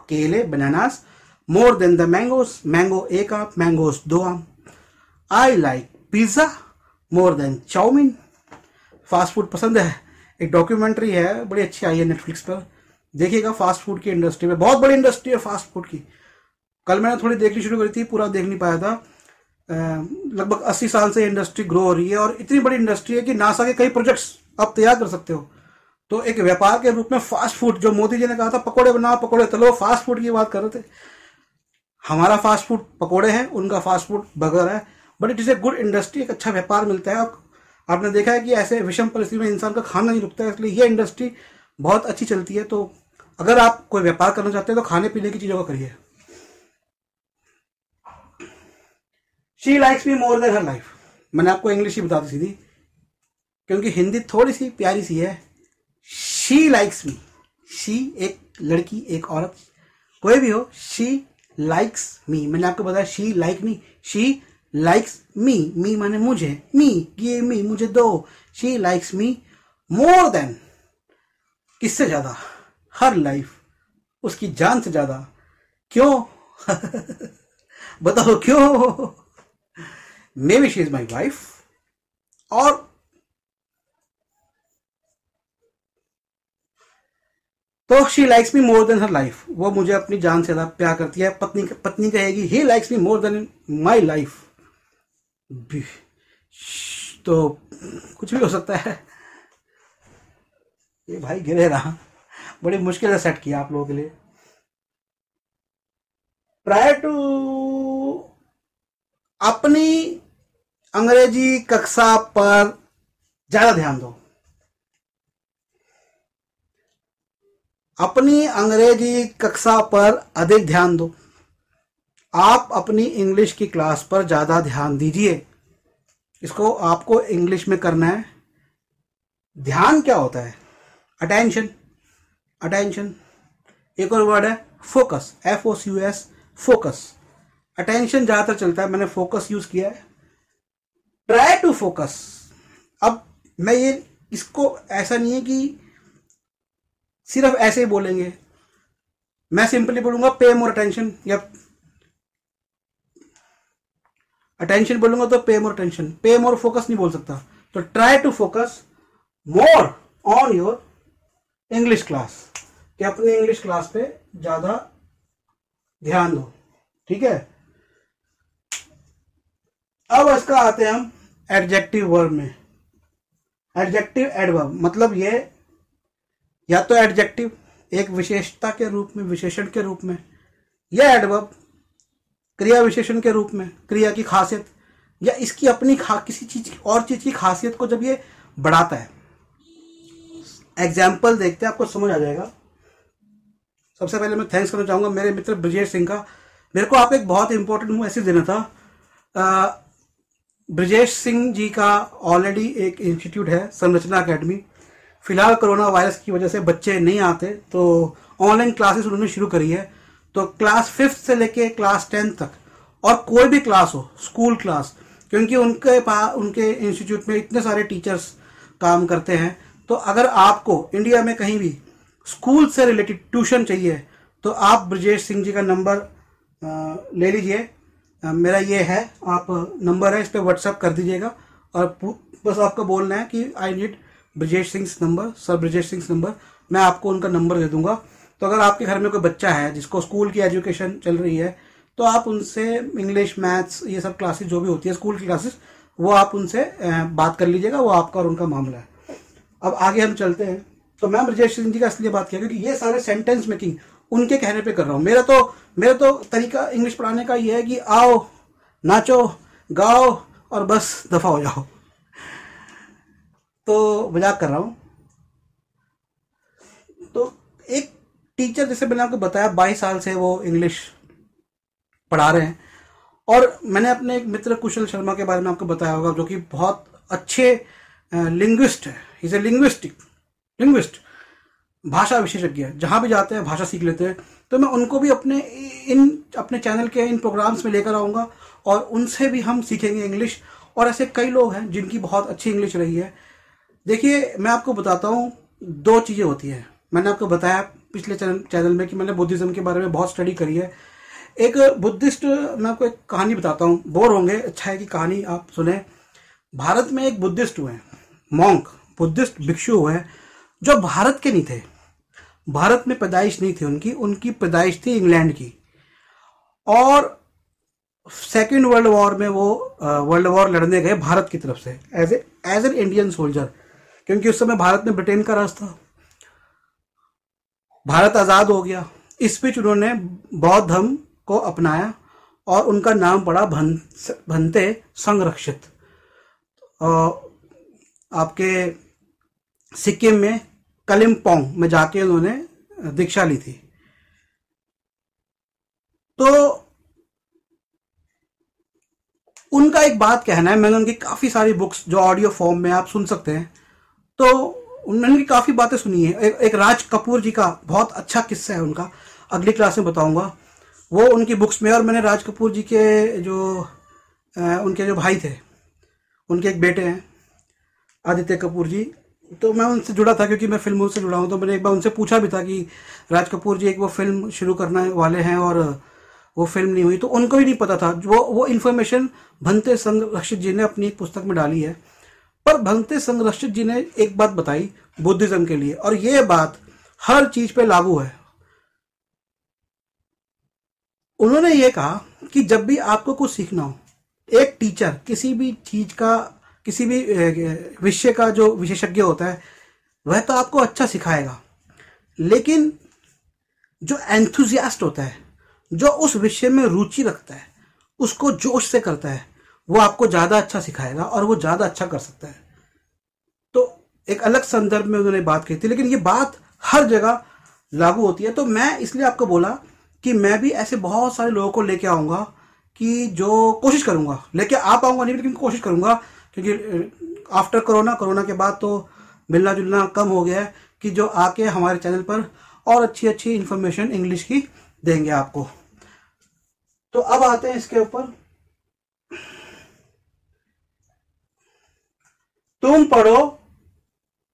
केले, bananas, more than the mangoes, mango एक आम, मैंगोस 2 आम। I like pizza more than chowmein. Fast food पसंद है। एक डॉक्यूमेंट्री है, बड़ी अच्छी आई है नेटफ्लिक्स पर, देखिएगा। फास्ट फूड की इंडस्ट्री में, बहुत बड़ी इंडस्ट्री है फास्ट फूड की। कल मैंने थोड़ी देखनी शुरू करी थी, पूरा देख नहीं पाया था। लगभग 80 साल से इंडस्ट्री ग्रो हो रही है, और इतनी बड़ी इंडस्ट्री है कि नासा के कई प्रोजेक्ट्स आप तैयार कर सकते हो। तो एक व्यापार के रूप में फास्ट फूड, जो मोदी जी ने कहा था पकोड़े बनाओ, पकोड़े तलो, फास्ट फूड की बात कर रहे थे। हमारा फास्ट फूड पकोड़े हैं, उनका फास्ट फूड बर्गर है। But it is a good industry, एक अच्छा व्यापार मिलता है। और आपने देखा है कि ऐसे विषम परिस्थिति में इंसान का खाना नहीं रुकता है, इसलिए ये इंडस्ट्री बहुत अच्छी चलती है। तो अगर आप कोई व्यापार करना चाहते हैं तो खाने पीने की चीजों का करिए। She likes me more then her life. मैंने आपको इंग्लिश ही बता दी सीधी, क्योंकि हिंदी थोड़ी सी प्यारी सी है। शी लाइक्स मी, शी एक लड़की, एक औरत, कोई भी हो, शी लाइक्स मी। मैंने आपको बताया she like me, she likes me, me माने मुझे, मी ये मी मुझे दो। She likes me more than, किससे ज्यादा, हर लाइफ, उसकी जान से ज्यादा। क्यों? बताओ क्यों? May be she is my wife, और तो she likes me more then her life, वो मुझे अपनी जान से ज्यादा प्यार करती है। पत्नी कहेगी he likes me more then my life, तो कुछ भी हो सकता है। ये भाई गिरे रहा, बड़ी मुश्किल से सेट किया आप लोगों के लिए। प्रायर टू, अपनी अंग्रेजी कक्षा पर ज्यादा ध्यान दो। अपनी अंग्रेजी कक्षा पर अधिक ध्यान दो। आप अपनी इंग्लिश की क्लास पर ज्यादा ध्यान दीजिए। इसको आपको इंग्लिश में करना है। ध्यान क्या होता है? Attention, attention. एक और वर्ड है फोकस, FOCUS, फोकस। अटेंशन ज्यादातर चलता है, मैंने फोकस यूज किया है। Try to focus. अब मैं ये इसको ऐसा नहीं है कि सिर्फ ऐसे ही बोलेंगे, मैं सिंपली बोलूंगा पे मोर अटेंशन, या अटेंशन बोलूंगा तो पे मोर अटेंशन, पे मोर फोकस नहीं बोल सकता। तो try to focus more on your English class, कि अपनी इंग्लिश क्लास पे ज्यादा ध्यान दो। ठीक है, अब इसका आते हैं हम एडजेक्टिव वर्ब में। एडजेक्टिव एडवर्ब मतलब ये या तो एडजेक्टिव एक विशेषता के रूप में, विशेषण के रूप में, या एडवर्ब क्रिया विशेषण के रूप में, क्रिया की खासियत या इसकी अपनी किसी चीज और चीज की खासियत को जब ये बढ़ाता है। एग्जाम्पल देखते हैं, आपको समझ आ जाएगा। सबसे पहले मैं थैंक्स करना चाहूंगा मेरे मित्र ब्रजेश सिंह का। मेरे को आप एक बहुत इंपॉर्टेंट मैसेज देना था। ब्रजेश सिंह जी का ऑलरेडी एक इंस्टीट्यूट है, संरचना एकेडमी। फिलहाल कोरोना वायरस की वजह से बच्चे नहीं आते, तो ऑनलाइन क्लासेस उन्होंने शुरू करी है। तो क्लास 5th से लेके क्लास 10th तक, और कोई भी क्लास हो, स्कूल क्लास, क्योंकि उनके इंस्टीट्यूट में इतने सारे टीचर्स काम करते हैं। तो अगर आपको इंडिया में कहीं भी स्कूल से रिलेटेड ट्यूशन चाहिए तो आप ब्रजेश सिंह जी का नंबर ले लीजिए। मेरा ये है, आप नंबर है, इस पर व्हाट्सएप कर दीजिएगा, और बस आपको बोलना है कि I need Brajesh Singh number, sir Brajesh Singh number. मैं आपको उनका नंबर दे दूंगा। तो अगर आपके घर में कोई बच्चा है जिसको स्कूल की एजुकेशन चल रही है, तो आप उनसे इंग्लिश, मैथ्स, ये सब क्लासेस जो भी होती है स्कूल की क्लासेस, वो आप उनसे बात कर लीजिएगा। वो आपका और उनका मामला है। अब आगे हम चलते हैं। तो मैं ब्रजेश सिंह जी का इसलिए बात किया क्योंकि ये सारे सेंटेंस मेकिंग उनके कहने पे कर रहा हूँ। मेरा तो तरीका इंग्लिश पढ़ाने का ये है कि आओ, नाचो, गाओ और बस दफा हो जाओ। तो मजाक कर रहा हूँ। तो एक टीचर, जैसे मैंने आपको बताया, 22 साल से वो इंग्लिश पढ़ा रहे हैं। और मैंने अपने एक मित्र कुशल शर्मा के बारे में आपको बताया होगा, जो कि बहुत अच्छे लिंग्विस्ट है। इज ए लिंग्विस्ट, भाषा विशेषज्ञ है। जहां भी जाते हैं भाषा सीख लेते हैं। तो मैं उनको भी अपने चैनल के इन प्रोग्राम्स में लेकर आऊंगा, और उनसे भी हम सीखेंगे इंग्लिश। और ऐसे कई लोग हैं जिनकी बहुत अच्छी इंग्लिश रही है। देखिए, मैं आपको बताता हूँ, 2 चीजें होती हैं। मैंने आपको बताया पिछले चैनल में कि मैंने बुद्धिज्म के बारे में बहुत स्टडी करी है। एक बुद्धिस्ट, मैं आपको एक कहानी बताता हूँ, बोर होंगे, अच्छा है कि कहानी आप सुने। भारत में एक बुद्धिस्ट हुए, मॉन्क, बुद्धिस्ट भिक्षु हुए, जो भारत के नहीं थे, भारत में पैदाइश नहीं थी उनकी पैदाइश थी इंग्लैंड की। और सेकेंड वर्ल्ड वॉर में वो वर्ल्ड वॉर लड़ने गए भारत की तरफ से, एज एन इंडियन सोल्जर, क्योंकि उस समय भारत में ब्रिटेन का राज था। भारत आजाद हो गया। इस बीच उन्होंने बौद्ध धर्म को अपनाया और उनका नाम पड़ा भंते संरक्षित। आपके सिक्किम में कलिम्पोंग में जाके उन्होंने दीक्षा ली थी। तो उनका एक बात कहना है, मैंने उनकी काफ़ी सारी बुक्स जो ऑडियो फॉर्म में आप सुन सकते हैं, तो मैंने उनकी काफ़ी बातें सुनी है। एक राज कपूर जी का बहुत अच्छा किस्सा है उनका, अगली क्लास में बताऊंगा वो उनकी बुक्स में। और मैंने राज कपूर जी के जो उनके जो भाई थे, उनके एक बेटे हैं आदित्य कपूर जी, तो मैं उनसे जुड़ा था क्योंकि मैं फिल्मों से जुड़ा हूँ। तो मैंने एक बार उनसे पूछा भी था कि राज कपूर जी एक वो फिल्म शुरू करने वाले हैं और वो फिल्म नहीं हुई, तो उनको ही नहीं पता था। वो इन्फॉर्मेशन भंते संरक्षित जी ने अपनी एक पुस्तक में डाली है। पर भंते संरक्षित जी ने एक बात बताई बुद्धिज्म के लिए, और ये बात हर चीज पे लागू है। उन्होंने ये कहा कि जब भी आपको कुछ सीखना हो, एक टीचर किसी भी चीज का, किसी भी विषय का जो विशेषज्ञ होता है वह तो आपको अच्छा सिखाएगा, लेकिन जो एंथुजियास्ट होता है, जो उस विषय में रुचि रखता है, उसको जोश से करता है, वो आपको ज़्यादा अच्छा सिखाएगा और वो ज़्यादा अच्छा कर सकता है। तो एक अलग संदर्भ में उन्होंने बात की थी, लेकिन ये बात हर जगह लागू होती है। तो मैं इसलिए आपको बोला कि मैं भी ऐसे बहुत सारे लोगों को लेके आऊँगा, कि जो कोशिश करूँगा, लेके आ पाऊँगा नहीं लेकिन कोशिश करूँगा, क्योंकि आफ्टर कोरोना के बाद तो मिलना जुलना कम हो गया है, कि जो आके हमारे चैनल पर और अच्छी अच्छी इन्फॉर्मेशन इंग्लिश की देंगे आपको। तो अब आते हैं इसके ऊपर, तुम पढ़ो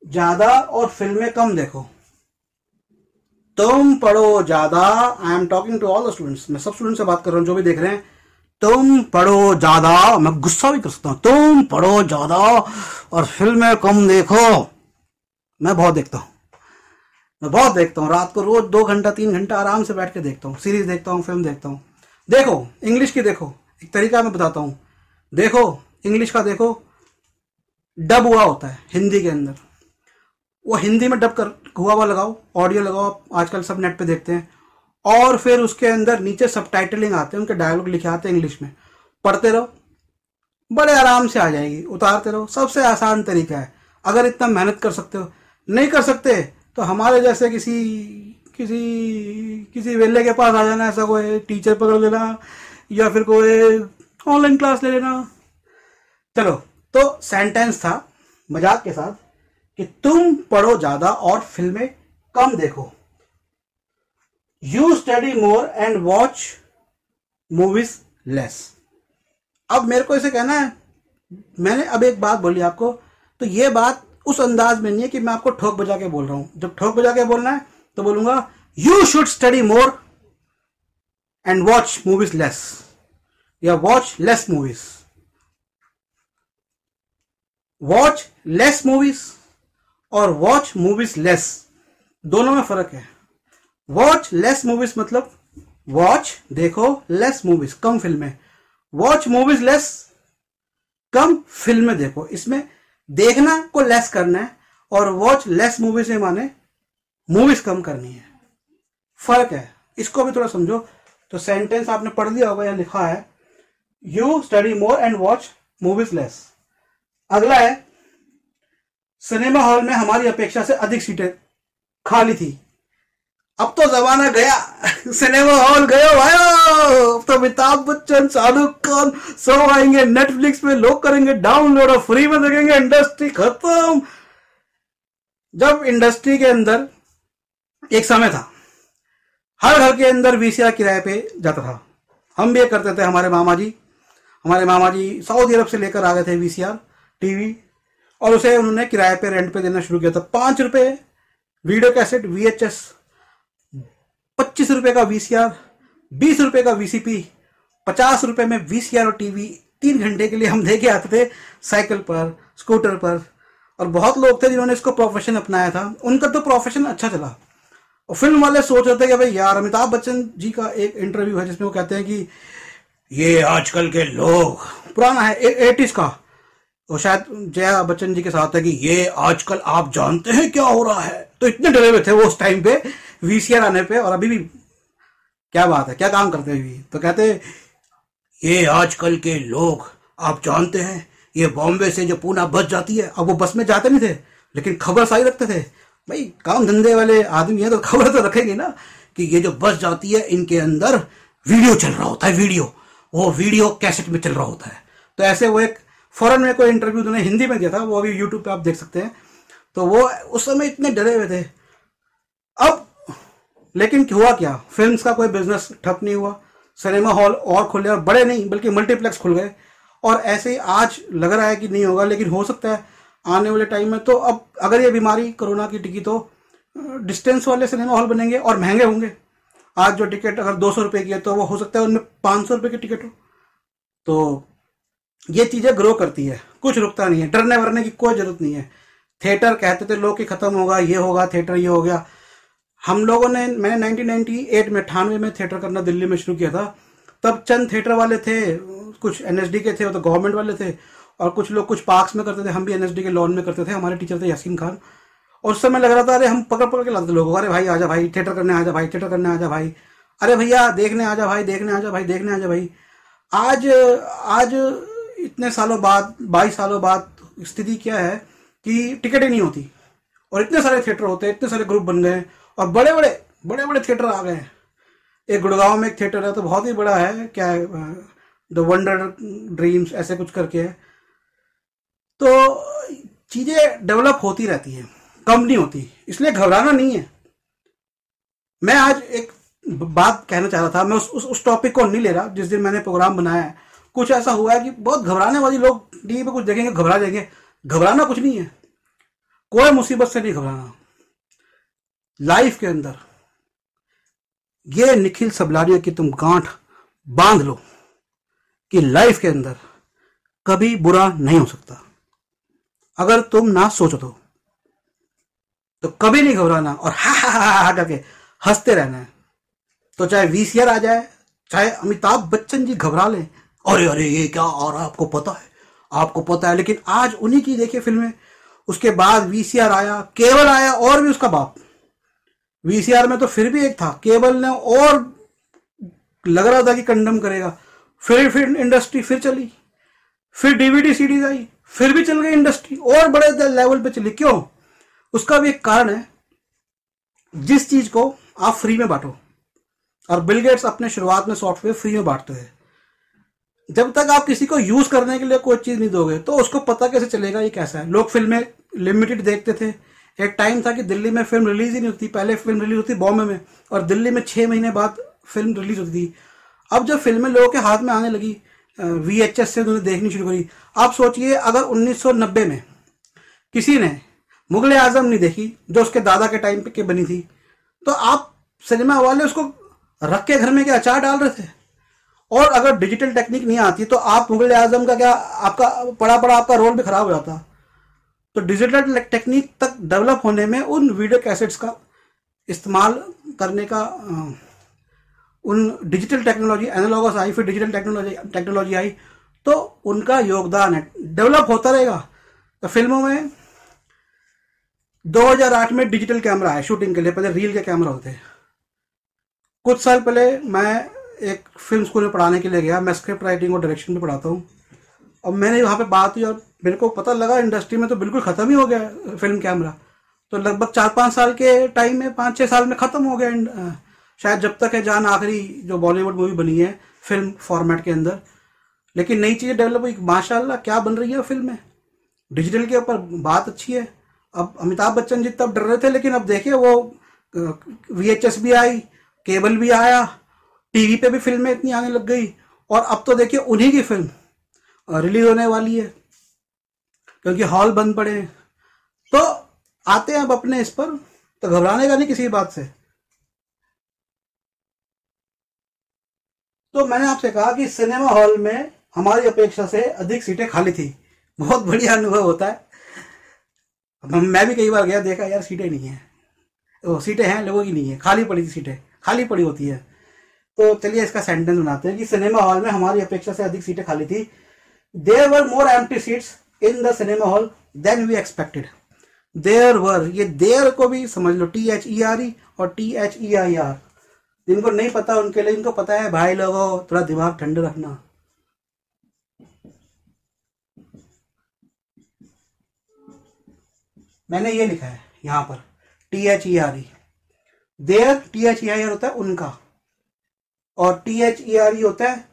ज्यादा और फिल्में कम देखो। तुम पढ़ो ज्यादा, I am talking to all the students, मैं सब स्टूडेंट से बात कर रहा हूं जो भी देख रहे हैं। तुम पढ़ो ज्यादा, मैं गुस्सा भी कर सकता हूं, तुम पढ़ो ज्यादा और फिल्में कम देखो। मैं बहुत देखता हूं रात को रोज 2 घंटा 3 घंटा आराम से बैठ के देखता हूँ, सीरीज देखता हूँ, फिल्म देखता हूँ। देखो इंग्लिश की, देखो एक तरीका मैं बताता हूँ, देखो इंग्लिश का, देखो डब हुआ होता है हिंदी के अंदर, वो हिंदी में डब कर हुआ हुआ लगाओ, ऑडियो लगाओ, आजकल सब नेट पे देखते हैं, और फिर उसके अंदर नीचे सबटाइटलिंग आते हैं, उनके डायलॉग लिखे आते हैं इंग्लिश में, पढ़ते रहो, बड़े आराम से आ जाएगी, उतारते रहो। सबसे आसान तरीका है। अगर इतना मेहनत कर सकते हो, नहीं कर सकते तो हमारे जैसे किसी किसी किसी वेले के पास आ जाना, ऐसा कोई टीचर पकड़ लेना या फिर कोई ऑनलाइन क्लास ले लेना। चलो, तो सेंटेंस था मजाक के साथ कि तुम पढ़ो ज्यादा और फिल्में कम देखो। You study more and watch movies less. अब मेरे को इसे कहना है, मैंने अब एक बात बोली आपको, तो ये बात उस अंदाज में नहीं है कि मैं आपको ठोक बजा के बोल रहा हूं। जब ठोक बजा के बोलना है तो बोलूंगा you should study more and watch movies less, या watch less movies. Watch less movies और वॉच मूवीज लेस, दोनों में फर्क है। वॉच लेस मूवीज मतलब वॉच देखो, लेस मूवीज कम फिल्में। वॉच मूवीज लेस कम फिल्में देखो। इसमें देखना को लेस करना है और वॉच लेस मूवीज से माने मूवीज कम करनी है, फर्क है। इसको भी थोड़ा समझो। तो सेंटेंस आपने पढ़ लिया होगा, या लिखा है you study more and watch movies less. अगला है, सिनेमा हॉल में हमारी अपेक्षा से अधिक सीटें खाली थी। अब तो जमाना गया, सिनेमा हॉल गयो भाई। अब तो अमिताभ बच्चन, शाहरुख खान सब आएंगे, नेटफ्लिक्स पे लोग करेंगे डाउनलोड और फ्री में देखेंगे। इंडस्ट्री खत्म। जब इंडस्ट्री के अंदर एक समय था, हर घर के अंदर वीसीआर किराए पे जाता था। हम भी ये करते थे। हमारे मामा जी सऊदी अरब से लेकर आ गए थे वीसीआर टीवी, और उसे उन्होंने किराए पे, रेंट पे देना शुरू किया था। 5 रुपए वीडियो कैसेट VHS, 25 रुपए का VCR, 20 रुपए का VCP, 50 रुपए में VCR और टीवी 3 घंटे के लिए हम देके आते थे, साइकिल पर, स्कूटर पर। और बहुत लोग थे जिन्होंने इसको प्रोफेशन अपनाया था। उनका तो प्रोफेशन अच्छा चला। और फिल्म वाले सोच रहे थे कि भाई यार, अमिताभ बच्चन जी का एक इंटरव्यू है जिसमें वो कहते हैं कि ये आजकल के लोग, पुराना है 80s का, और शायद जया बच्चन जी के साथ है कि ये आजकल आप जानते हैं क्या हो रहा है। तो इतने डरे हुए थे वो उस टाइम पे VCR आने पे, और अभी भी क्या बात है, क्या काम करते हैं अभी। तो कहते ये आजकल के लोग, आप जानते हैं, ये बॉम्बे से जो पूना बस जाती है, अब वो बस में जाते नहीं थे लेकिन खबर सारी रखते थे, भाई काम धंधे वाले आदमी है तो खबर तो रखेंगे ना कि ये जो बस जाती है इनके अंदर वीडियो चल रहा होता है, वो वीडियो कैसेट में चल रहा होता है। तो ऐसे वो एक फॉरेन में कोई इंटरव्यू उन्होंने हिंदी में दिया था, वो अभी यूट्यूब पे आप देख सकते हैं। तो वो उस समय इतने डरे हुए थे। अब लेकिन हुआ क्या, फिल्म्स का कोई बिजनेस ठप नहीं हुआ, सिनेमा हॉल और खुले, और बड़े नहीं बल्कि मल्टीप्लेक्स खुल गए। और ऐसे ही आज लग रहा है कि नहीं होगा, लेकिन हो सकता है आने वाले टाइम में। तो अब अगर ये बीमारी कोरोना की टिकी तो डिस्टेंस वाले सिनेमा हॉल बनेंगे और महंगे होंगे। आज जो टिकट अगर 200 रुपए की है तो वो हो सकता है उनमें 500 रुपए की टिकट हो। तो ये चीजें ग्रो करती है, कुछ रुकता नहीं है, डरने वरने की कोई जरूरत नहीं है। थिएटर कहते थे लोग कि खत्म होगा, ये होगा, थिएटर ये हो गया। हम लोगों ने, मैंने 1998 में 98 में थिएटर करना दिल्ली में शुरू किया था। तब चंद थिएटर वाले थे, कुछ एनएसडी के थे, वो तो गवर्नमेंट वाले थे, और कुछ लोग कुछ पार्क्स में करते थे। हम भी एनएसडी के लॉन में करते थे, हमारे टीचर थे यासीन खान। और उस समय लग रहा था अरे हम पकड़ पकड़ के लाते थे लोगों को, अरे भाई आजा भाई थिएटर करने, आजा भाई थिएटर करने, आजा भाई, अरे भैया देखने आजा भाई, देखने आजा भाई, देखने आजा भाई। आज आज इतने सालों बाद, 22 सालों बाद स्थिति क्या है कि टिकट ही नहीं होती, और इतने सारे थिएटर होते हैं, इतने सारे ग्रुप बन गए, और बड़े बड़े थिएटर आ गए हैं। एक गुड़गांव में एक थिएटर है तो बहुत ही बड़ा है, क्या है, द वंडर ड्रीम्स ऐसे कुछ करके है। तो चीजें डेवलप होती रहती है, कम नहीं होती, इसलिए घबराना नहीं है। मैं आज एक बात कहना चाह रहा था, मैं उस टॉपिक को नहीं ले रहा। जिस दिन मैंने प्रोग्राम बनाया है, कुछ ऐसा हुआ है कि बहुत घबराने वाली लोग टीवी पे कुछ देखेंगे घबरा जाएंगे। घबराना कुछ नहीं है, कोई मुसीबत से नहीं घबराना। लाइफ के अंदर ये निखिल सबलारिया की तुम गांठ बांध लो कि लाइफ के अंदर कभी बुरा नहीं हो सकता। अगर तुम ना सोचो तो कभी नहीं घबराना, और हा करके हंसते रहना है। तो चाहे वीसीआर आ जाए, चाहे अमिताभ बच्चन जी घबरा लें, अरे अरे ये क्या आ रहा है, आपको पता है, लेकिन आज उन्हीं की देखिए फिल्में। उसके बाद वीसीआर आया, केबल आया, और भी उसका बाप। वीसीआर में तो फिर भी एक था, केबल ने और लग रहा था कि कंडम करेगा, फिर इंडस्ट्री फिर चली, फिर डीवीडी सीडीज आई, फिर भी चल गई इंडस्ट्री, और बड़े लेवल पे चली। क्यों? उसका भी एक कारण है, जिस चीज को आप फ्री में बांटो, और बिल गेट्स अपने शुरुआत में सॉफ्टवेयर फ्री में बांटते थे। जब तक आप किसी को यूज करने के लिए कोई चीज नहीं दोगे तो उसको पता कैसे चलेगा ये कैसा है। लोग फिल्में लिमिटेड देखते थे। एक टाइम था कि दिल्ली में फिल्म रिलीज ही नहीं होती, पहले फिल्म रिलीज होती बॉम्बे में, और दिल्ली में 6 महीने बाद फिल्म रिलीज होती थी। अब जब फिल्में लोगों के हाथ में आने लगी, VHS से उन्होंने देखनी शुरू करी। आप सोचिए, अगर 1990 में किसी ने मुगल आजम नहीं देखी, जो उसके दादा के टाइम पे के बनी थी, तो आप सिनेमा वाले उसको रख के घर में क्या अचार डाल रहे थे। और अगर डिजिटल टेक्निक नहीं आती तो आप मुगल आजम का क्या, आपका पड़ा आपका रोल भी खराब हो जाता। तो डिजिटल टेक्निक तक डेवलप होने में उन वीडियो कैसेट्स का इस्तेमाल करने का, उन डिजिटल टेक्नोलॉजी, एनालॉगस आई, फिर डिजिटल टेक्नोलॉजी आई, तो उनका योगदान है, डेवलप होता रहेगा। तो फिल्मों में 2008 में डिजिटल कैमरा है शूटिंग के लिए, पहले रील के कैमरा होते हैं। कुछ साल पहले मैं एक फिल्म स्कूल में पढ़ाने के लिए गया, मैं स्क्रिप्ट राइटिंग और डायरेक्शन में पढ़ाता हूँ, और मैंने वहाँ पे बात हुई और मेरे को पता लगा इंडस्ट्री में तो बिल्कुल ख़त्म ही हो गया फिल्म कैमरा। तो लगभग 4-5 साल के टाइम में, 5-6 साल में ख़त्म हो गया। शायद जब तक है जान आखिरी जो बॉलीवुड मूवी बनी है फिल्म फॉर्मेट के अंदर। लेकिन नई चीज़ें डेवलप हुई, माशाल्लाह क्या बन रही है फिल्में डिजिटल के ऊपर, बात अच्छी है। अब अमिताभ बच्चन जी तब डर रहे थे, लेकिन अब देखिए वो VHS भी आई, केबल भी आया, टीवी पे भी फिल्में इतनी आने लग गई, और अब तो देखिए उन्हीं की फिल्म रिलीज होने वाली है क्योंकि हॉल बंद पड़े हैं। तो आते हैं अब अपने इस पर, तो घबराने का नहीं किसी बात से। तो मैंने आपसे कहा कि सिनेमा हॉल में हमारी अपेक्षा से अधिक सीटें खाली थी। बहुत बढ़िया अनुभव होता है। मैं भी कई बार गया, देखा यार सीटें नहीं है, वो सीटें हैं लोगों की नहीं है, खाली पड़ी थी, सीटें खाली पड़ी होती है। तो चलिए इसका सेंटेंस बनाते हैं कि सिनेमा हॉल में हमारी अपेक्षा से अधिक सीटें खाली थी। There were more empty seats in the cinema hall than we expected. There were, ये देयर को भी समझ लो, THERE और THEIR। जिनको नहीं पता उनके लिए, इनको पता है भाई लोगों थोड़ा दिमाग ठंडा रखना। मैंने ये लिखा है यहाँ पर THERE, देयर THEIR होता है उनका, और THERE होता है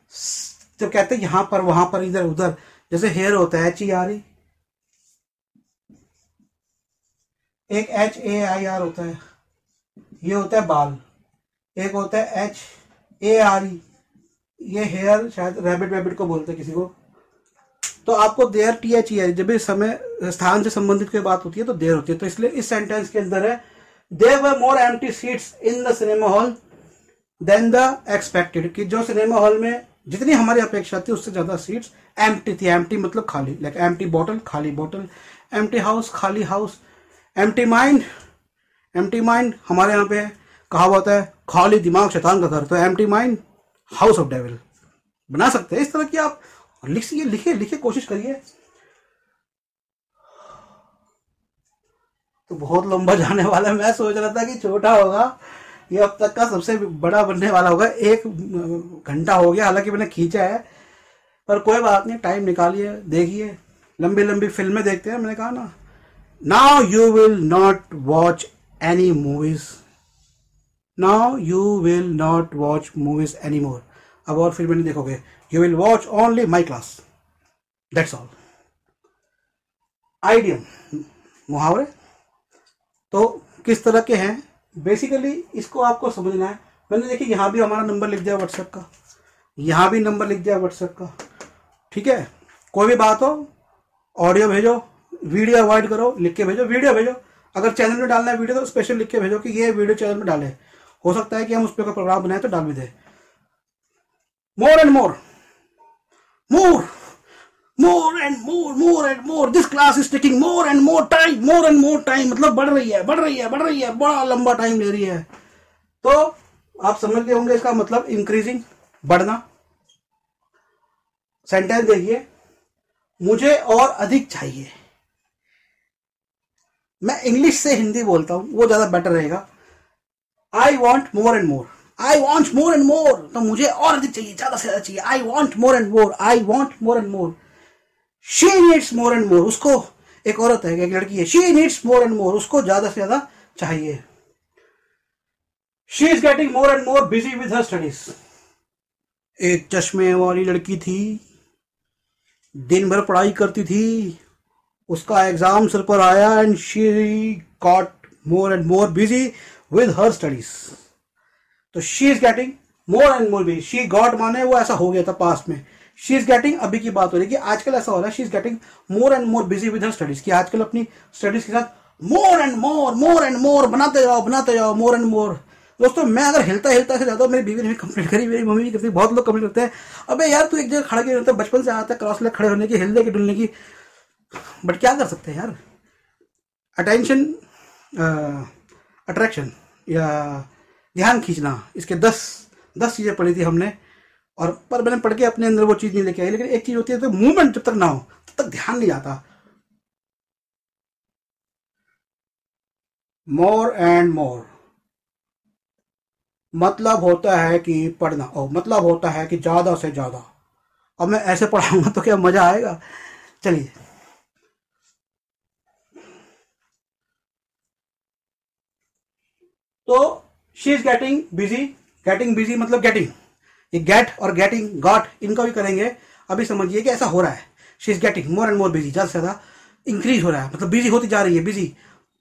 जो कहते हैं यहां पर वहां पर इधर उधर, जैसे हेयर होता है HERE, एक HAIR होता है, ये होता है बाल, एक होता है HARE, ये हेयर, शायद रैबिट वैबिट को बोलते हैं किसी को। तो आपको देयर THERE जब भी समय स्थान से संबंधित कोई बात होती है तो देयर होती है, तो इसलिए इस सेंटेंस के अंदर है there were more empty seats in the cinema hall than the expected, कि जो सिनेमा हॉल में जितनी हमारी अपेक्षा थी उससे ज्यादा सीट्स एम्प्टी थी। एम्प्टी मतलब खाली, लाइक एम्प्टी बॉटल खाली बॉटल, एम्प्टी हाउस खाली house, empty mind, empty mind हमारे यहाँ पे कहावत है खाली दिमाग शैतान का घर, तो empty mind house of devil बना सकते हैं। इस तरह की आप लिखिए लिखिए लिखिए, कोशिश करिए। तो बहुत लंबा जाने वाला है, मैं सोच रहा था कि छोटा होगा, ये अब तक का सबसे बड़ा बनने वाला होगा। 1 घंटा हो गया, हालांकि मैंने खींचा है, पर कोई बात नहीं, टाइम निकालिए, देखिए, लंबी लंबी फिल्में देखते हैं। मैंने कहा ना, now you will not watch any movies, now you will not watch movies any more, अब और फिल्में नहीं देखोगे, you will watch only my class, that's all. Idiom, मुहावरे तो किस तरह के हैं, बेसिकली इसको आपको समझना है। मैंने देखिए यहाँ भी हमारा नंबर लिख दिया व्हाट्सएप का, यहाँ भी नंबर लिख दिया व्हाट्सएप का, ठीक है। कोई भी बात हो, ऑडियो भेजो, वीडियो अवॉइड करो, लिख के भेजो, वीडियो भेजो। अगर चैनल में डालना है वीडियो तो स्पेशल लिख के भेजो कि ये वीडियो चैनल में डाले, हो सकता है कि हम उस पर कोई प्रोग्राम बनाए तो डाल भी दे। More and more, more more and more, more and more, this class is taking more and more time, more and more time, मतलब बढ़ रही है, बढ़ रही है, बढ़ रही है, बड़ा लंबा टाइम ले रही है। तो आप समझ गए होंगे इसका मतलब इंक्रीजिंग, बढ़ना। सेंटेंस देखिए, मुझे और अधिक चाहिए। मैं इंग्लिश से हिंदी बोलता हूं, वो ज्यादा बेटर रहेगा। I want more and more, I want more and मोर, तो मुझे और अधिक चाहिए, ज्यादा से ज्यादा चाहिए। I want more and more, I want more and more. She needs more and मोर, उसको, एक औरत है, एक लड़की है, शी नीड्स मोर एंड मोर, उसको ज्यादा से ज्यादा चाहिए। She is getting more and more busy with her studies, एक चश्मे वाली लड़की थी, दिन भर पढ़ाई करती थी, उसका एग्जाम सिर पर आया and she got more and more busy with her studies. तो she is getting more and more busy, she got माने वो ऐसा हो गया था पास्ट में, शी इज गेटिंग अभी की बात हो रही है कि आजकल ऐसा हो रहा है, she is getting more and more busy with her studies, कि आजकल अपनी स्टडीज के साथ मोर एंड मोर बनाते जाओ, मोर एंड मोर। दोस्तों, मैं अगर हिलता से ज्यादा, मेरी बीवी ने भी कंप्लेंट करी, मेरी मम्मी भी करती, बहुत लोग कंप्लेंट करते हैं, अबे यार तू एक जगह खड़ा क्यों रहता है, बचपन से आता है क्रॉस लेग खड़े होने की, हिलने की, डुलने की, बट क्या कर सकते हैं यार, अटेंशन, अट्रैक्शन या ध्यान खींचना, इसके 10 चीजें पढ़ी थी हमने, और पर मैंने पढ़ के अपने अंदर वो चीज नहीं लेके आई। लेकिन एक चीज होती है, तो मूवमेंट जब तक ना हो तब तक ध्यान नहीं आता। मोर एंड मोर मतलब होता है कि पढ़ना, और मतलब होता है कि ज्यादा से ज्यादा। अब मैं ऐसे पढ़ाऊंगा तो क्या मजा आएगा। चलिए, तो शी इज गेटिंग बिजी मतलब गेटिंग, ये गेट और गेटिंग, गॉट, इनका भी करेंगे। अभी समझिए कि ऐसा हो रहा है, she is getting more and more busy, ज्यादा से ज्यादा इंक्रीज हो रहा है, मतलब बिजी होती जा रही है, busy.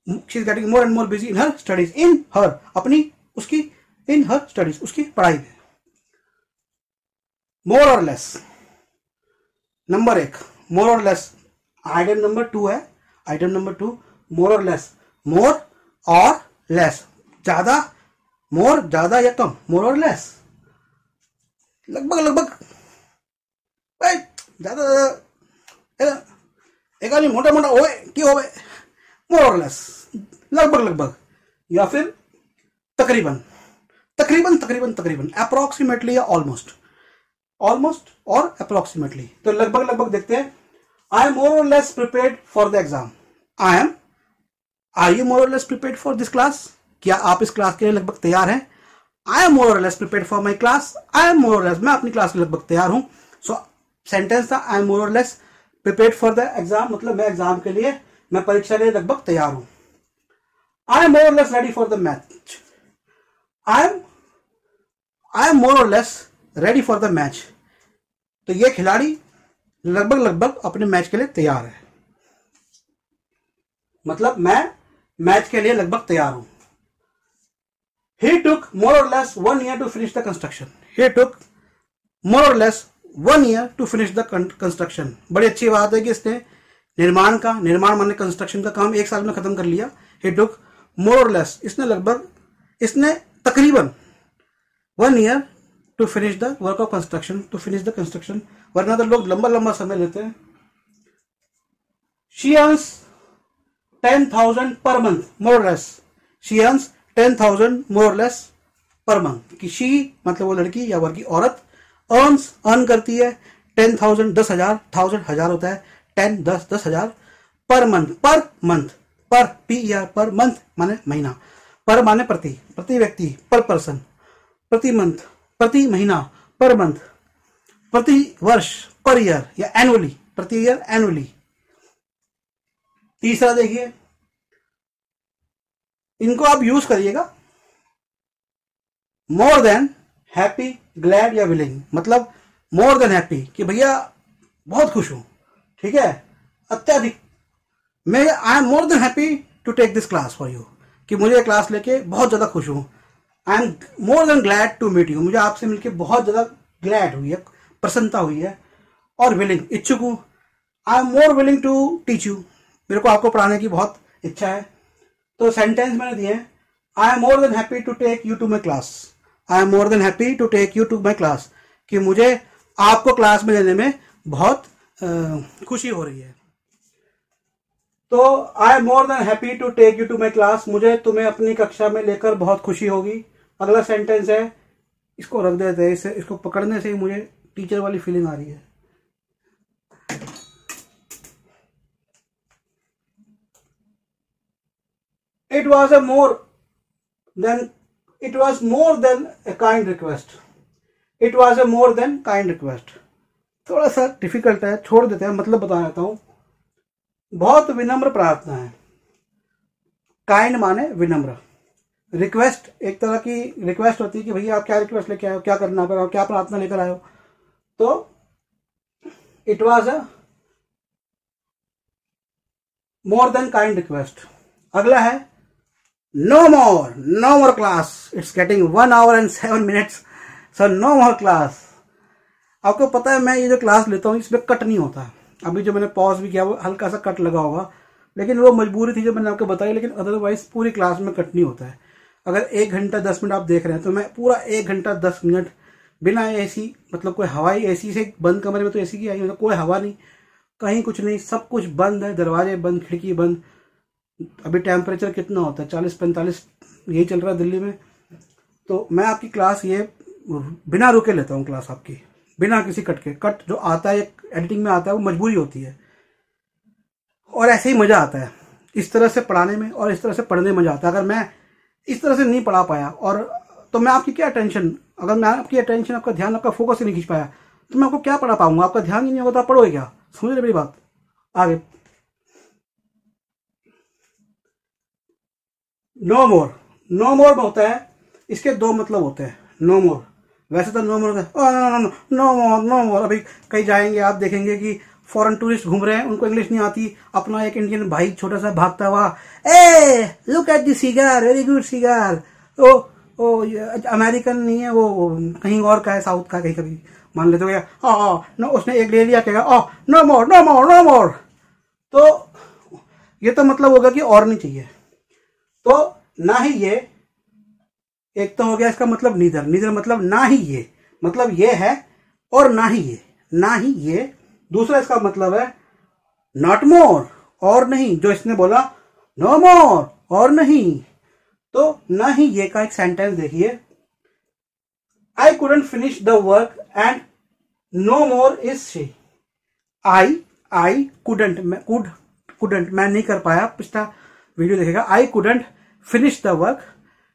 She is getting more and more busy in her studies, in her, अपनी, उसकी, इन हर स्टडीज, उसकी पढ़ाई में। मोर और लेस, नंबर 1 मोर और लेस, आइटम नंबर 2 है, आइटम नंबर 2 मोर और लेस, मोर और लेस, ज्यादा, मोर ज्यादा या कम, मोर और लेस, लगभग ज्यादा, एक आदमी मोटा होए कि होवे, मोर और लेस, लगभग, या फिर तकरीबन, अप्रोक्सीमेटली या ऑलमोस्ट और अप्रोक्सीमेटली। तो लगभग देखते हैं। आई एम मोर और less prepared for the exam, are you more और less prepared for this class, क्या आप इस क्लास के लिए लगभग तैयार हैं। आई एम मोर और less prepared for my class, I am more और लेस, मैं अपनी क्लास के लिए लगभग तैयार हूं। सो सेंटेंस था आई एम मोर और less prepared for the exam, मतलब मैं एग्जाम के लिए, मैं परीक्षा के लिए लगभग तैयार हूं। आई एम मोर और less ready for the match. I am more और less ready for the match. तो ये खिलाड़ी लगभग अपने मैच के लिए तैयार है, मतलब मैं मैच के लिए लगभग तैयार हूं। He took more or less 1 year to finish the construction. He took more or less 1 year to finish the construction. बड़ी अच्छी बात है कि इसने निर्माण माने कंस्ट्रक्शन का काम 1 साल में खत्म कर लिया। He took more or less, इसने तकरीबन 1 year to finish the work of construction, to finish the construction। वरना तो लोग लंबा समय लेते हैं। She earns 10,000 per month, more or less. She earns 10,000 more or less per month। कि she मतलब वो लड़की या वर्गी औरत अर्न करती है 10,000 10,000, 1000 होता है 10 10,000 पर मंथ, पर PER पर मंथ माने महीना, पर माने प्रति व्यक्ति, पर पर्सन, प्रति मंथ, प्रति महीना, पर मंथ, प्रति वर्ष, पर ईयर या एनुअली, प्रति ईयर एनुअली। तीसरा देखिए, इनको आप यूज करिएगा मोर देन हैप्पी, ग्लैड या विलिंग। मतलब मोर देन हैप्पी कि भैया बहुत खुश हूं, ठीक है, अत्यधिक, मैं I am more than happy to take this class for you, कि मुझे क्लास लेके बहुत ज्यादा खुश हूं। I am more than glad to meet you, मुझे आपसे मिलके बहुत ज्यादा ग्लैड हुई है, प्रसन्नता हुई है। और विलिंग, इच्छुक हूं, I am more willing to teach you, मेरे को आपको पढ़ाने की बहुत इच्छा है। तो सेंटेंस मैंने दिए, I am more than happy to take you to my class, I am more than happy to take you to my class, कि मुझे आपको क्लास में लेने में बहुत खुशी हो रही है। तो I am more than happy to take you to my class, मुझे तुम्हें अपनी कक्षा में लेकर बहुत खुशी होगी। अगला सेंटेंस है, इसको रख देते हैं, इसको पकड़ने से ही मुझे टीचर वाली फीलिंग आ रही है। It was more than a kind request. It was a more than kind request. थोड़ा सा डिफिकल्ट है, छोड़ देते हैं, मतलब बता देता हूं। बहुत विनम्र प्रार्थना है। काइंड माने विनम्र। रिक्वेस्ट एक तरह की रिक्वेस्ट होती है कि भैया आप क्या रिक्वेस्ट लेके आए हो, क्या करना है, क्या प्रार्थना लेकर आए हो। तो it was a more than kind request. अगला है, no more class, it's getting 1 hour and 7 minutes, so no more class। आपको पता है मैं ये जो क्लास लेता हूँ इसमें कट नहीं होता। अभी जो मैंने पॉज भी किया वो हल्का सा कट लगा होगा, लेकिन वो मजबूरी थी जो मैंने आपको बताई, लेकिन अदरवाइज पूरी क्लास में कट नहीं होता है। अगर 1 घंटा 10 मिनट आप देख रहे हैं तो मैं पूरा 1 घंटा 10 मिनट बिना एसी, मतलब कोई हवाई एसी से, बंद कमरे में तो एसी की आई, मतलब कोई हवा नहीं, कहीं कुछ नहीं, सब कुछ बंद है, दरवाजे बंद, खिड़की बंद। अभी टेम्परेचर कितना होता है, 40-45 यही चल रहा है दिल्ली में। तो मैं आपकी क्लास ये बिना रुके लेता हूँ, क्लास आपकी बिना किसी कट के। कट जो आता है एडिटिंग में आता है वो मजबूरी होती है, और ऐसे ही मजा आता है इस तरह से पढ़ाने में, और इस तरह से पढ़ने में मजा आता है। अगर मैं इस तरह से नहीं पढ़ा पाया और तो मैं आपकी क्या अटेंशन, अगर मैं आपकी अटेंशन, आपका ध्यान, आपका फोकस ही नहीं खींच पाया तो मैं आपको क्या पढ़ा पाऊंगा, आपका ध्यान ही नहीं होगा तो आप पढ़ोगे क्या। समझ रहे मेरी बात। आगे, नो मोर होता है, इसके 2 मतलब होते हैं। नो मोर, वैसे तो नो मोर होता है नो मोर। अभी कहीं जाएंगे आप देखेंगे कि फॉरेन टूरिस्ट घूम रहे हैं, उनको इंग्लिश नहीं आती, अपना एक इंडियन भाई छोटा सा भागता हुआ, a look at the cigar, very good cigar. ओ अमेरिकन नहीं है वो, कहीं और का है, साउथ का, कहीं कभी मान लेते हो। नो, उसने एक ले लिया, कहेगा नो मोर। तो ये तो मतलब होगा कि और नहीं चाहिए। तो ना ही ये, एक तो हो गया इसका मतलब नीदर मतलब ना ही ये, मतलब ये है और ना ही ये। दूसरा इसका मतलब है नॉट मोर, और नहीं, जो इसने बोला नो मोर, और नहीं। तो ना ही ये का एक सेंटेंस देखिए, I couldn't finish the work and no more is she. I couldn't, मैं नहीं कर पाया, पिछला वीडियो देखेगा। I couldn't finish the work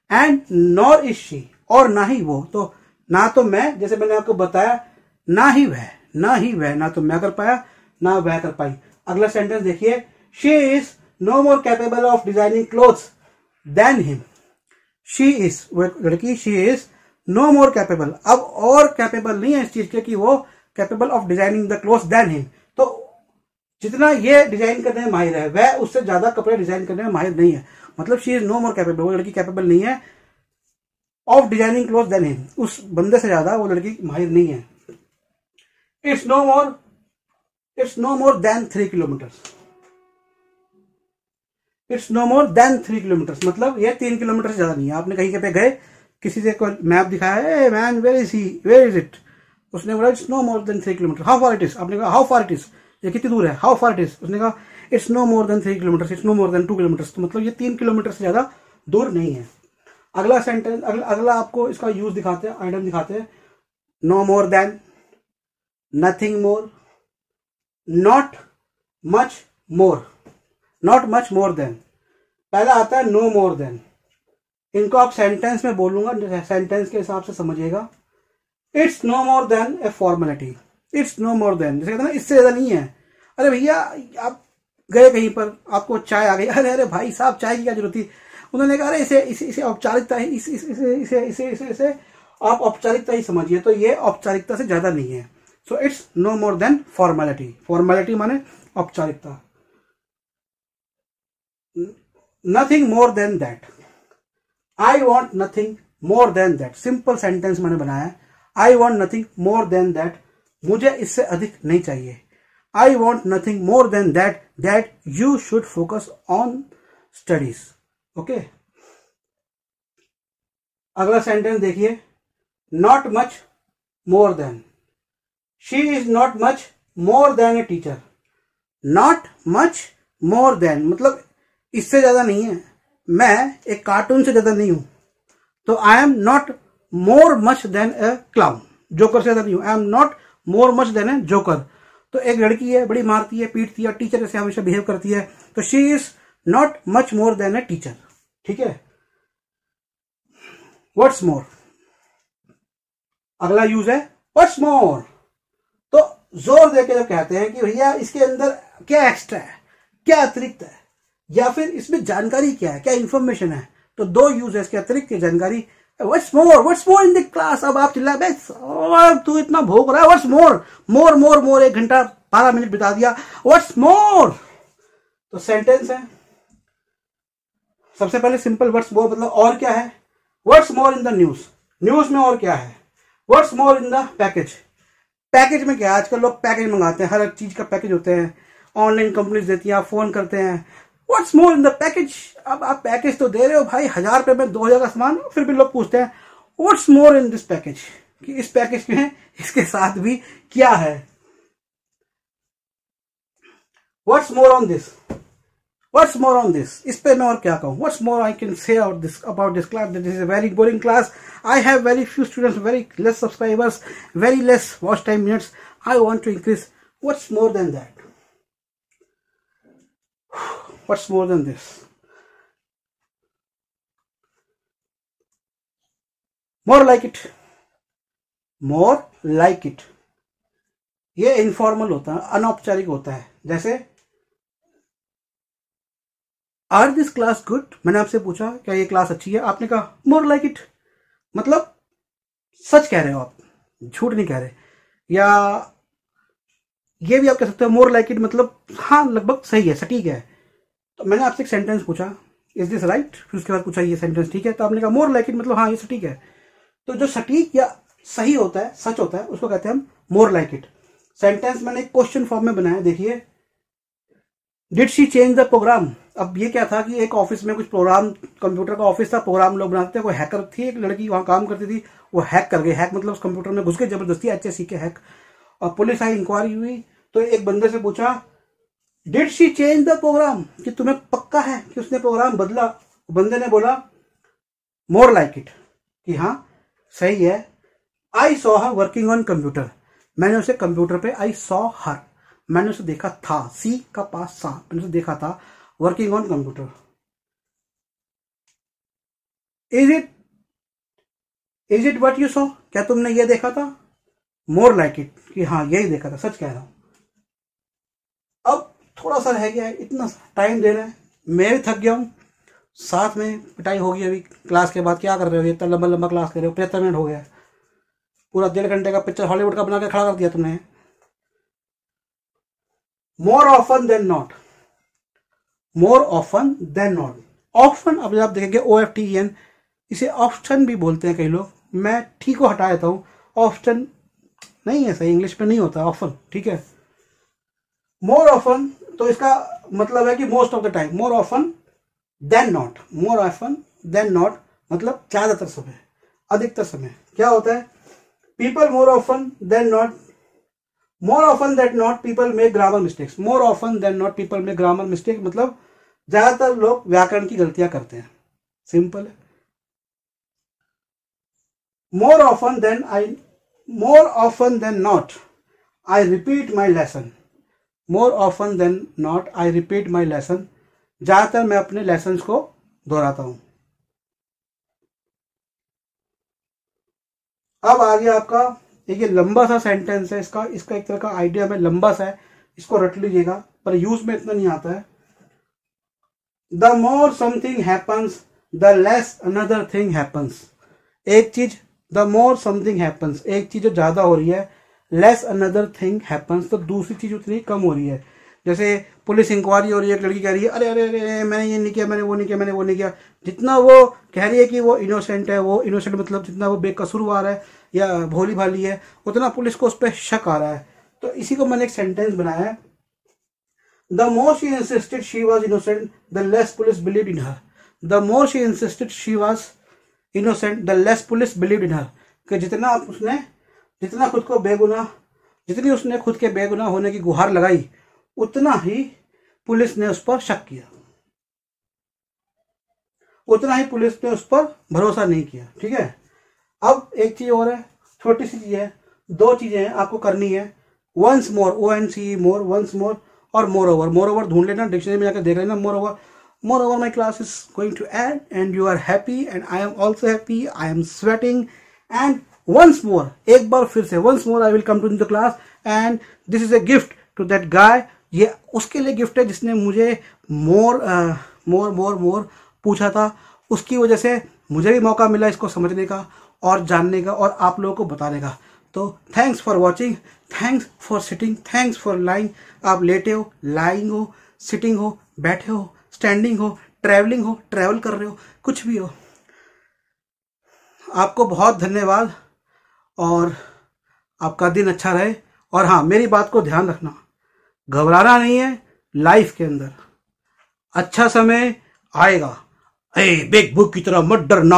and nor is she, और ना ही वो। तो ना तो मैं, जैसे मैंने आपको बताया, ना ही वह, ना तो मैं कर पाया ना वह कर पाई। अगला सेंटेंस देखिए, she is no more capable of designing clothes than him, she is, वो एक लड़की, she is no more capable, अब और कैपेबल नहीं है इस चीज के कि वो capable of designing the cloth than him. तो जितना ये डिजाइन करने में माहिर है वह उससे ज्यादा कपड़े डिजाइन करने में माहिर नहीं है। मतलब she is no more capable, वो लड़की कैपेबल नहीं है of designing cloth than him, उस बंदे से ज्यादा वो लड़की माहिर नहीं है। It's no more than 3 kilometre, it's no more than 3 kilometre, मतलब ये 3 किलोमीटर से ज्यादा नहीं है। आपने कहीं पे गए, किसी से कोई मैप दिखाया, a man where is it, उसने बोला it's no more than 3 kilometre, how far it is, आपने कहा हाउ फार इट इज, ये कितनी दूर है, हाउ फार इट इज, उसने कहा it's no more than 3 kilometre, it's no more than 2 kilometre, तो मतलब ये 3 किलोमीटर से ज्यादा दूर नहीं है। अगला सेंटेंस, अगला आपको इसका यूज दिखाते हैं, आइटम दिखाते हैं। No more than, nothing more, not much more, not much more than. पहला आता है नो मोर देन, इनको आप सेंटेंस में बोलूंगा, सेंटेंस के हिसाब से समझिएगा। It's no more than a formality, it's no more than, जैसे कहते हैं ना इससे ज्यादा नहीं है। अरे भैया आप गए कहीं पर, आपको चाय आ गई, अरे अरे भाई साहब चाय की क्या जरूरत थी, उन्होंने कहा अरे इसे औपचारिकता ही, इसे आप औपचारिकता ही समझिए, तो ये औपचारिकता से ज्यादा नहीं है। So it's no more than formality, formality माने औपचारिकता। Nothing more than that, I want nothing more than that, simple sentence मैंने बनाया है। I want nothing more than that, मुझे इससे अधिक नहीं चाहिए। I want nothing more than that, that you should focus on studies. Okay, अगला sentence देखिए, not much more than, she is not much more than a teacher. Not much more then मतलब इससे ज्यादा नहीं है, मैं एक कार्टून से ज्यादा नहीं हूं, तो I am not more much than a clown, joker से ज्यादा नहीं हूं, I am not more much than a joker. तो एक लड़की है, बड़ी मारती है, पीटती है, टीचर जैसे हमेशा बिहेव करती है, तो she is not much more than a teacher. ठीक है, व्हाट्स मोर, अगला यूज है व्हाट्स मोर। तो जोर देके जब कहते हैं कि भैया इसके अंदर क्या एक्स्ट्रा है, क्या अतिरिक्त है, या फिर इसमें जानकारी क्या है, क्या इंफॉर्मेशन है, तो दो यूज है इसके अतिरिक्त की जानकारी। What's more in the class. अब आप चिल्ला बे तू इतना भोग रहा है, व्हाट्स मोर, मोर मोर मोर, 1 घंटा 12 मिनट बिता दिया, व्हाट्स मोर। तो सेंटेंस है, सबसे पहले सिंपल व्हाट्स मोर मतलब और क्या है। What's more in the news, news में और क्या है। What's more in the package, package में क्या है, आजकल लोग पैकेज मंगाते हैं, हर एक चीज का पैकेज होते हैं, ऑनलाइन कंपनीज देती हैं, आप फोन करते हैं, what's more in the package. अब आप पैकेज तो दे रहे हो भाई, 1000 रुपए में 2000 का सामान, फिर भी लोग पूछते हैं what's more in this package, कि इस पैकेज में इसके साथ भी क्या है। What's more on this, what's more on this, इस पे मैं और क्या कहूं। What's more I can say about this class, that is a very boring class, I have very few students, very less subscribers, very less watch time minutes, I want to increase. What's more than that, what's more than this, more like it, more like it। ये informal होता है, अनौपचारिक होता है। जैसे are this class good, मैंने आपसे पूछा क्या ये क्लास अच्छी है, आपने कहा मोर लाइक इट, मतलब सच कह रहे हो आप, झूठ नहीं कह रहे। या ये भी आप कह सकते हो मोर लाइक इट मतलब हाँ लगभग सही है, सटीक है। तो मैंने आपसे एक सेंटेंस पूछा, इज दिस राइट, फिर उसके बाद पूछा ये सेंटेंस ठीक है, तो आपने कहा मोर लाइक इट मतलब हाँ ये सटीक है। तो जो सटीक या सही होता है, सच होता है, उसको कहते हैं हम मोर लाइक इट। सेंटेंस मैंने एक क्वेश्चन फॉर्म में बनाया, देखिए, did she change the program. अब ये क्या था कि एक ऑफिस में कुछ प्रोग्राम, कंप्यूटर का ऑफिस था, प्रोग्राम लोग बनाते थे, कोई हैकर थी, एक लड़की वहां काम करती थी, वो हैक कर गई। हैक मतलब उस कंप्यूटर में घुस के जबरदस्ती अच्छे सीखे हैक, और पुलिस आई, इंक्वायरी हुई, तो एक बंदे से पूछा did she change the program, कि तुम्हें पक्का है कि उसने प्रोग्राम बदला। बंदे ने बोला मोर लाइक इट, कि हाँ सही है। I saw her working on computer, मैंने उसे कंप्यूटर पे, आई सॉ हर मैंने उसे देखा था, सी का पास सा, मैंने उसे देखा था, working on computer. Is it what you saw, क्या तुमने ये देखा था। मोर लाइक इट, कि हाँ यही देखा था, सच कह रहा हूं। अब थोड़ा सा रह गया है, इतना टाइम दे रहे हैं, मैं भी थक गया हूं, साथ में पिटाई होगी अभी क्लास के बाद। क्या कर रहे हो, इतना लंबा लंबा क्लास कर रहे हो, 75 मिनट हो गया, पूरा 1.5 घंटे का पिक्चर हॉलीवुड का बना के खड़ा कर दिया तुमने। More often than not, more often than not. Often अब आप देखेंगे OFTEN, इसे ऑप्शन भी बोलते हैं कई लोग, मैं ठीक को हटा देता हूं, ऑप्शन नहीं है सही, इंग्लिश में नहीं होता ऑफन, ठीक है। मोर ऑफन तो इसका मतलब है कि most of the time, more often than not, more often than not मतलब ज्यादातर समय, अधिकतर समय। क्या होता है, people more often than not, more often than not people make grammar mistakes, more often than not people make grammar mistake मतलब ज्यादातर लोग व्याकरण की गलतियां करते हैं, सिंपल है। More often than not I repeat my lesson, more often than not I repeat my lesson, ज्यादातर मैं अपने लेसन्स को दोहराता हूं। अब आ गया आपका एक ये लंबा सा सेंटेंस है, इसका एक तरह का आइडिया में लंबा सा है, इसको रट लीजिएगा, पर यूज में इतना नहीं आता है। The more something happens the less another thing happens, एक चीज द मोर समथिंग हैपन्स, एक चीज जो ज्यादा हो रही है, लेस अनदर थिंग हैपन्स तो दूसरी चीज उतनी कम हो रही है। जैसे पुलिस इंक्वायरी हो रही है, एक लड़की कह रही है अरे अरे अरे मैंने ये नहीं किया, मैंने वो नहीं किया, मैंने वो नहीं किया, जितना वो कह रही है कि वो इनोसेंट है, वो इनोसेंट मतलब जितना वो बेकसूरवार है या भोली भाली है, उतना पुलिस को उस पर शक आ रहा है। तो इसी को मैंने एक सेंटेंस बनाया है, the more she insisted she was innocent the less police believe in her, the more she insisted she was innocent the less police believe in her, कि जितना उसने खुद के बेगुनाह होने की गुहार लगाई, उतना ही पुलिस ने उस पर शक किया, उतना ही पुलिस ने उस पर भरोसा नहीं किया, ठीक है। अब एक चीज और है, छोटी सी चीज है, दो चीजें हैं आपको करनी है, वंस मोर, ONCE मोर, वंस मोर और मोर ओवर। मोर ओवर ढूंढ लेना, डिक्शनरी में जाकर देख लेना, moreover my class is going to end and you are happy and I am also happy, I am sweating and once more, एक बार फिर से, once more I will come to the class and this is a gift to that guy, ये उसके लिए gift है जिसने मुझे मोर पूछा था, उसकी वजह से मुझे भी मौका मिला इसको समझने का और जानने का और आप लोगों को बताने का। तो thanks for watching, thanks for sitting, thanks for lying. आप लेटे हो, लाइंग हो, सिटिंग हो, बैठे हो, स्टैंडिंग हो, ट्रैवलिंग हो, ट्रैवल कर रहे हो, कुछ भी हो, आपको बहुत धन्यवाद और आपका दिन अच्छा रहे। और हाँ, मेरी बात को ध्यान रखना, घबराना नहीं है, लाइफ के अंदर अच्छा समय आएगा। बिग बुक की तरह मत डरना।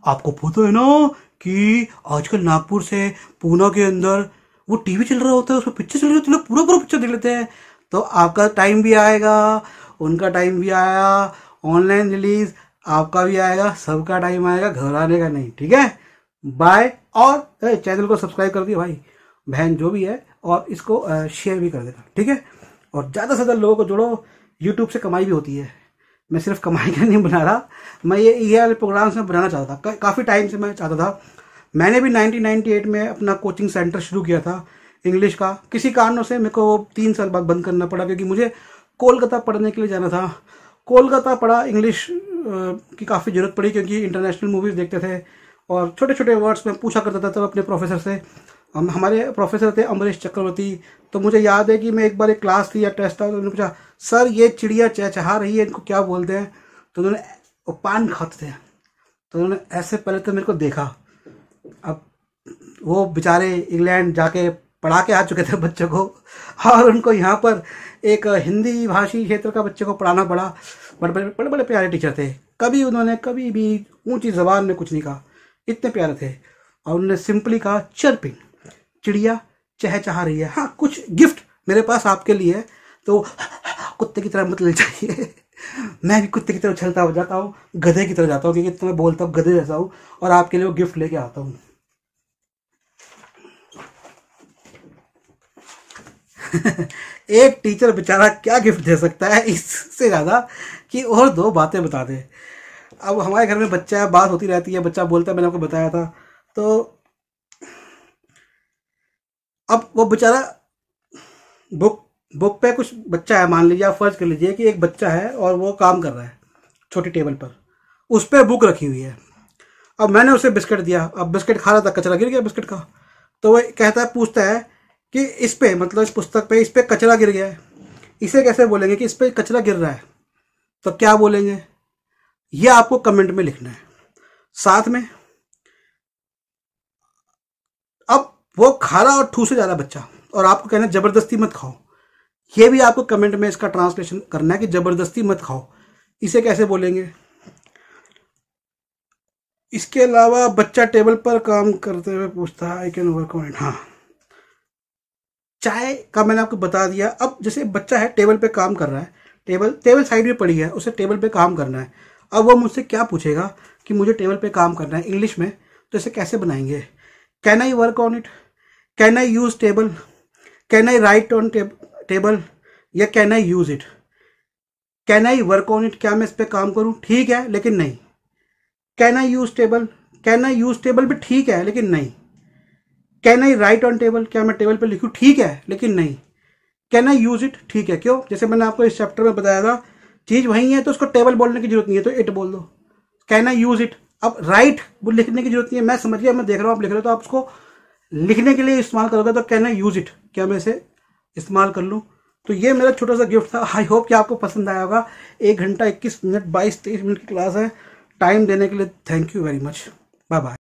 आपको पता है ना कि आजकल नागपुर से पूना के अंदर वो टीवी चल रहा होता है, उसमें पिक्चर चल रही होती है, लोग पूरा पिक्चर देख लेते हैं। तो आपका टाइम भी आएगा, उनका टाइम भी आया, ऑनलाइन रिलीज आपका भी आएगा, सबका टाइम आएगा, घबराने का नहीं, ठीक है। बाय। और चैनल को सब्सक्राइब कर दिए भाई बहन जो भी है, और इसको शेयर भी कर देना, ठीक है। और ज़्यादा से ज़्यादा लोगों को जोड़ो, यूट्यूब से कमाई भी होती है। मैं सिर्फ कमाई का नहीं बना रहा, मैं ये वाले प्रोग्राम्स में बनाना चाहता था, काफ़ी टाइम से मैं चाहता था। मैंने भी 1998 में अपना कोचिंग सेंटर शुरू किया था इंग्लिश का, किसी कारणों से मेरे को 3 साल बाद बंद करना पड़ा, क्योंकि मुझे कोलकाता पढ़ने के लिए जाना था। कोलकाता पढ़ा, इंग्लिश की काफ़ी ज़रूरत पड़ी, क्योंकि इंटरनेशनल मूवीज़ देखते थे और छोटे छोटे वर्ड्स में पूछा करता था तब अपने प्रोफेसर से। हमारे प्रोफेसर थे अमरीश चक्रवर्ती। तो मुझे याद है कि मैं एक बार एक क्लास थी या टेस्ट था, तो उन्होंने पूछा सर ये चिड़िया चहचहा रही है, इनको क्या बोलते हैं? तो उन्होंने पान खाते थे, तो उन्होंने ऐसे पहले तो मेरे को देखा। अब वो बेचारे इंग्लैंड जाके पढ़ा के आ चुके थे बच्चों को, और उनको यहाँ पर एक हिंदी भाषी क्षेत्र का बच्चे को पढ़ाना पड़ा। बड़े बड़े प्यारे टीचर थे, उन्होंने कभी भी ऊंची जबान में कुछ नहीं कहा, इतने प्यारे थे। और उन्होंने सिंपली कहा चर्पिंग, चिड़िया चहचहा रही है। हाँ, कुछ गिफ्ट मेरे पास आपके लिए है, तो कुत्ते की तरह मत ले जाइए। मैं भी कुत्ते की तरह उछलता हो जाता हूँ, गधे की तरह जाता हूँ, क्योंकि मैं बोलता हूँ गधे जैसा हूँ, और आपके लिए वो गिफ्ट लेके आता हूँ। एक टीचर बेचारा क्या गिफ्ट दे सकता है इससे ज्यादा कि और 2 बातें बता दे। अब हमारे घर में बच्चा है, बात होती रहती है, बच्चा बोलता है, मैंने आपको बताया था। तो अब वो बेचारा बुक पे कुछ बच्चा है, मान लीजिए, आप फर्ज कर लीजिए कि एक बच्चा है और वो काम कर रहा है, छोटी टेबल पर, उस पर बुक रखी हुई है। अब मैंने उसे बिस्किट दिया, अब बिस्किट खा रहा था, कचरा गिर गया बिस्किट का। तो वह कहता है, पूछता है कि इस पे, मतलब इस पुस्तक पे, इस पे कचरा गिर गया है, इसे कैसे बोलेंगे कि इस पे कचरा गिर रहा है? तो क्या बोलेंगे, ये आपको कमेंट में लिखना है। साथ में अब वो खा रहा और ठूसे जा रहा बच्चा, और आपको कहना है जबरदस्ती मत खाओ, ये भी आपको कमेंट में इसका ट्रांसलेशन करना है कि जबरदस्ती मत खाओ, इसे कैसे बोलेंगे। इसके अलावा बच्चा टेबल पर काम करते हुए पूछता है, I can work on it. हाँ, चाय का मैंने आपको बता दिया। अब जैसे बच्चा है, टेबल पे काम कर रहा है, टेबल साइड में पड़ी है, उसे टेबल पे काम करना है। अब वो मुझसे क्या पूछेगा कि मुझे टेबल पे काम करना है इंग्लिश में, तो इसे कैसे बनाएंगे? Can I work on it, can I use table, can I write on table, या can I use it? Can I work on it, क्या मैं इस पे काम करूं? ठीक है, लेकिन नहीं। Can I use table, can I use table भी ठीक है, लेकिन नहीं। Can I write on table, क्या मैं टेबल पे लिखूं? ठीक है, लेकिन नहीं। कैन आई यूज इट, ठीक है। क्यों? जैसे मैंने आपको इस चैप्टर में बताया था, चीज वही है तो उसको टेबल बोलने की जरूरत नहीं है, तो इट बोल दो। कैन आई यूज इट, अब राइट लिखने की जरूरत नहीं है, मैं समझ गया, मैं देख रहा हूँ आप लिख रहे हो, तो आप उसको लिखने के लिए इस्तेमाल करोगे, तो कैन आई यूज इट, क्या मैं इसे इस्तेमाल कर लूँ? तो ये मेरा छोटा सा गिफ्ट था। आई होप कि आपको पसंद आया होगा। 1 घंटा 21 मिनट 22-23 मिनट की क्लास है। टाइम देने के लिए thank you very much. Bye bye.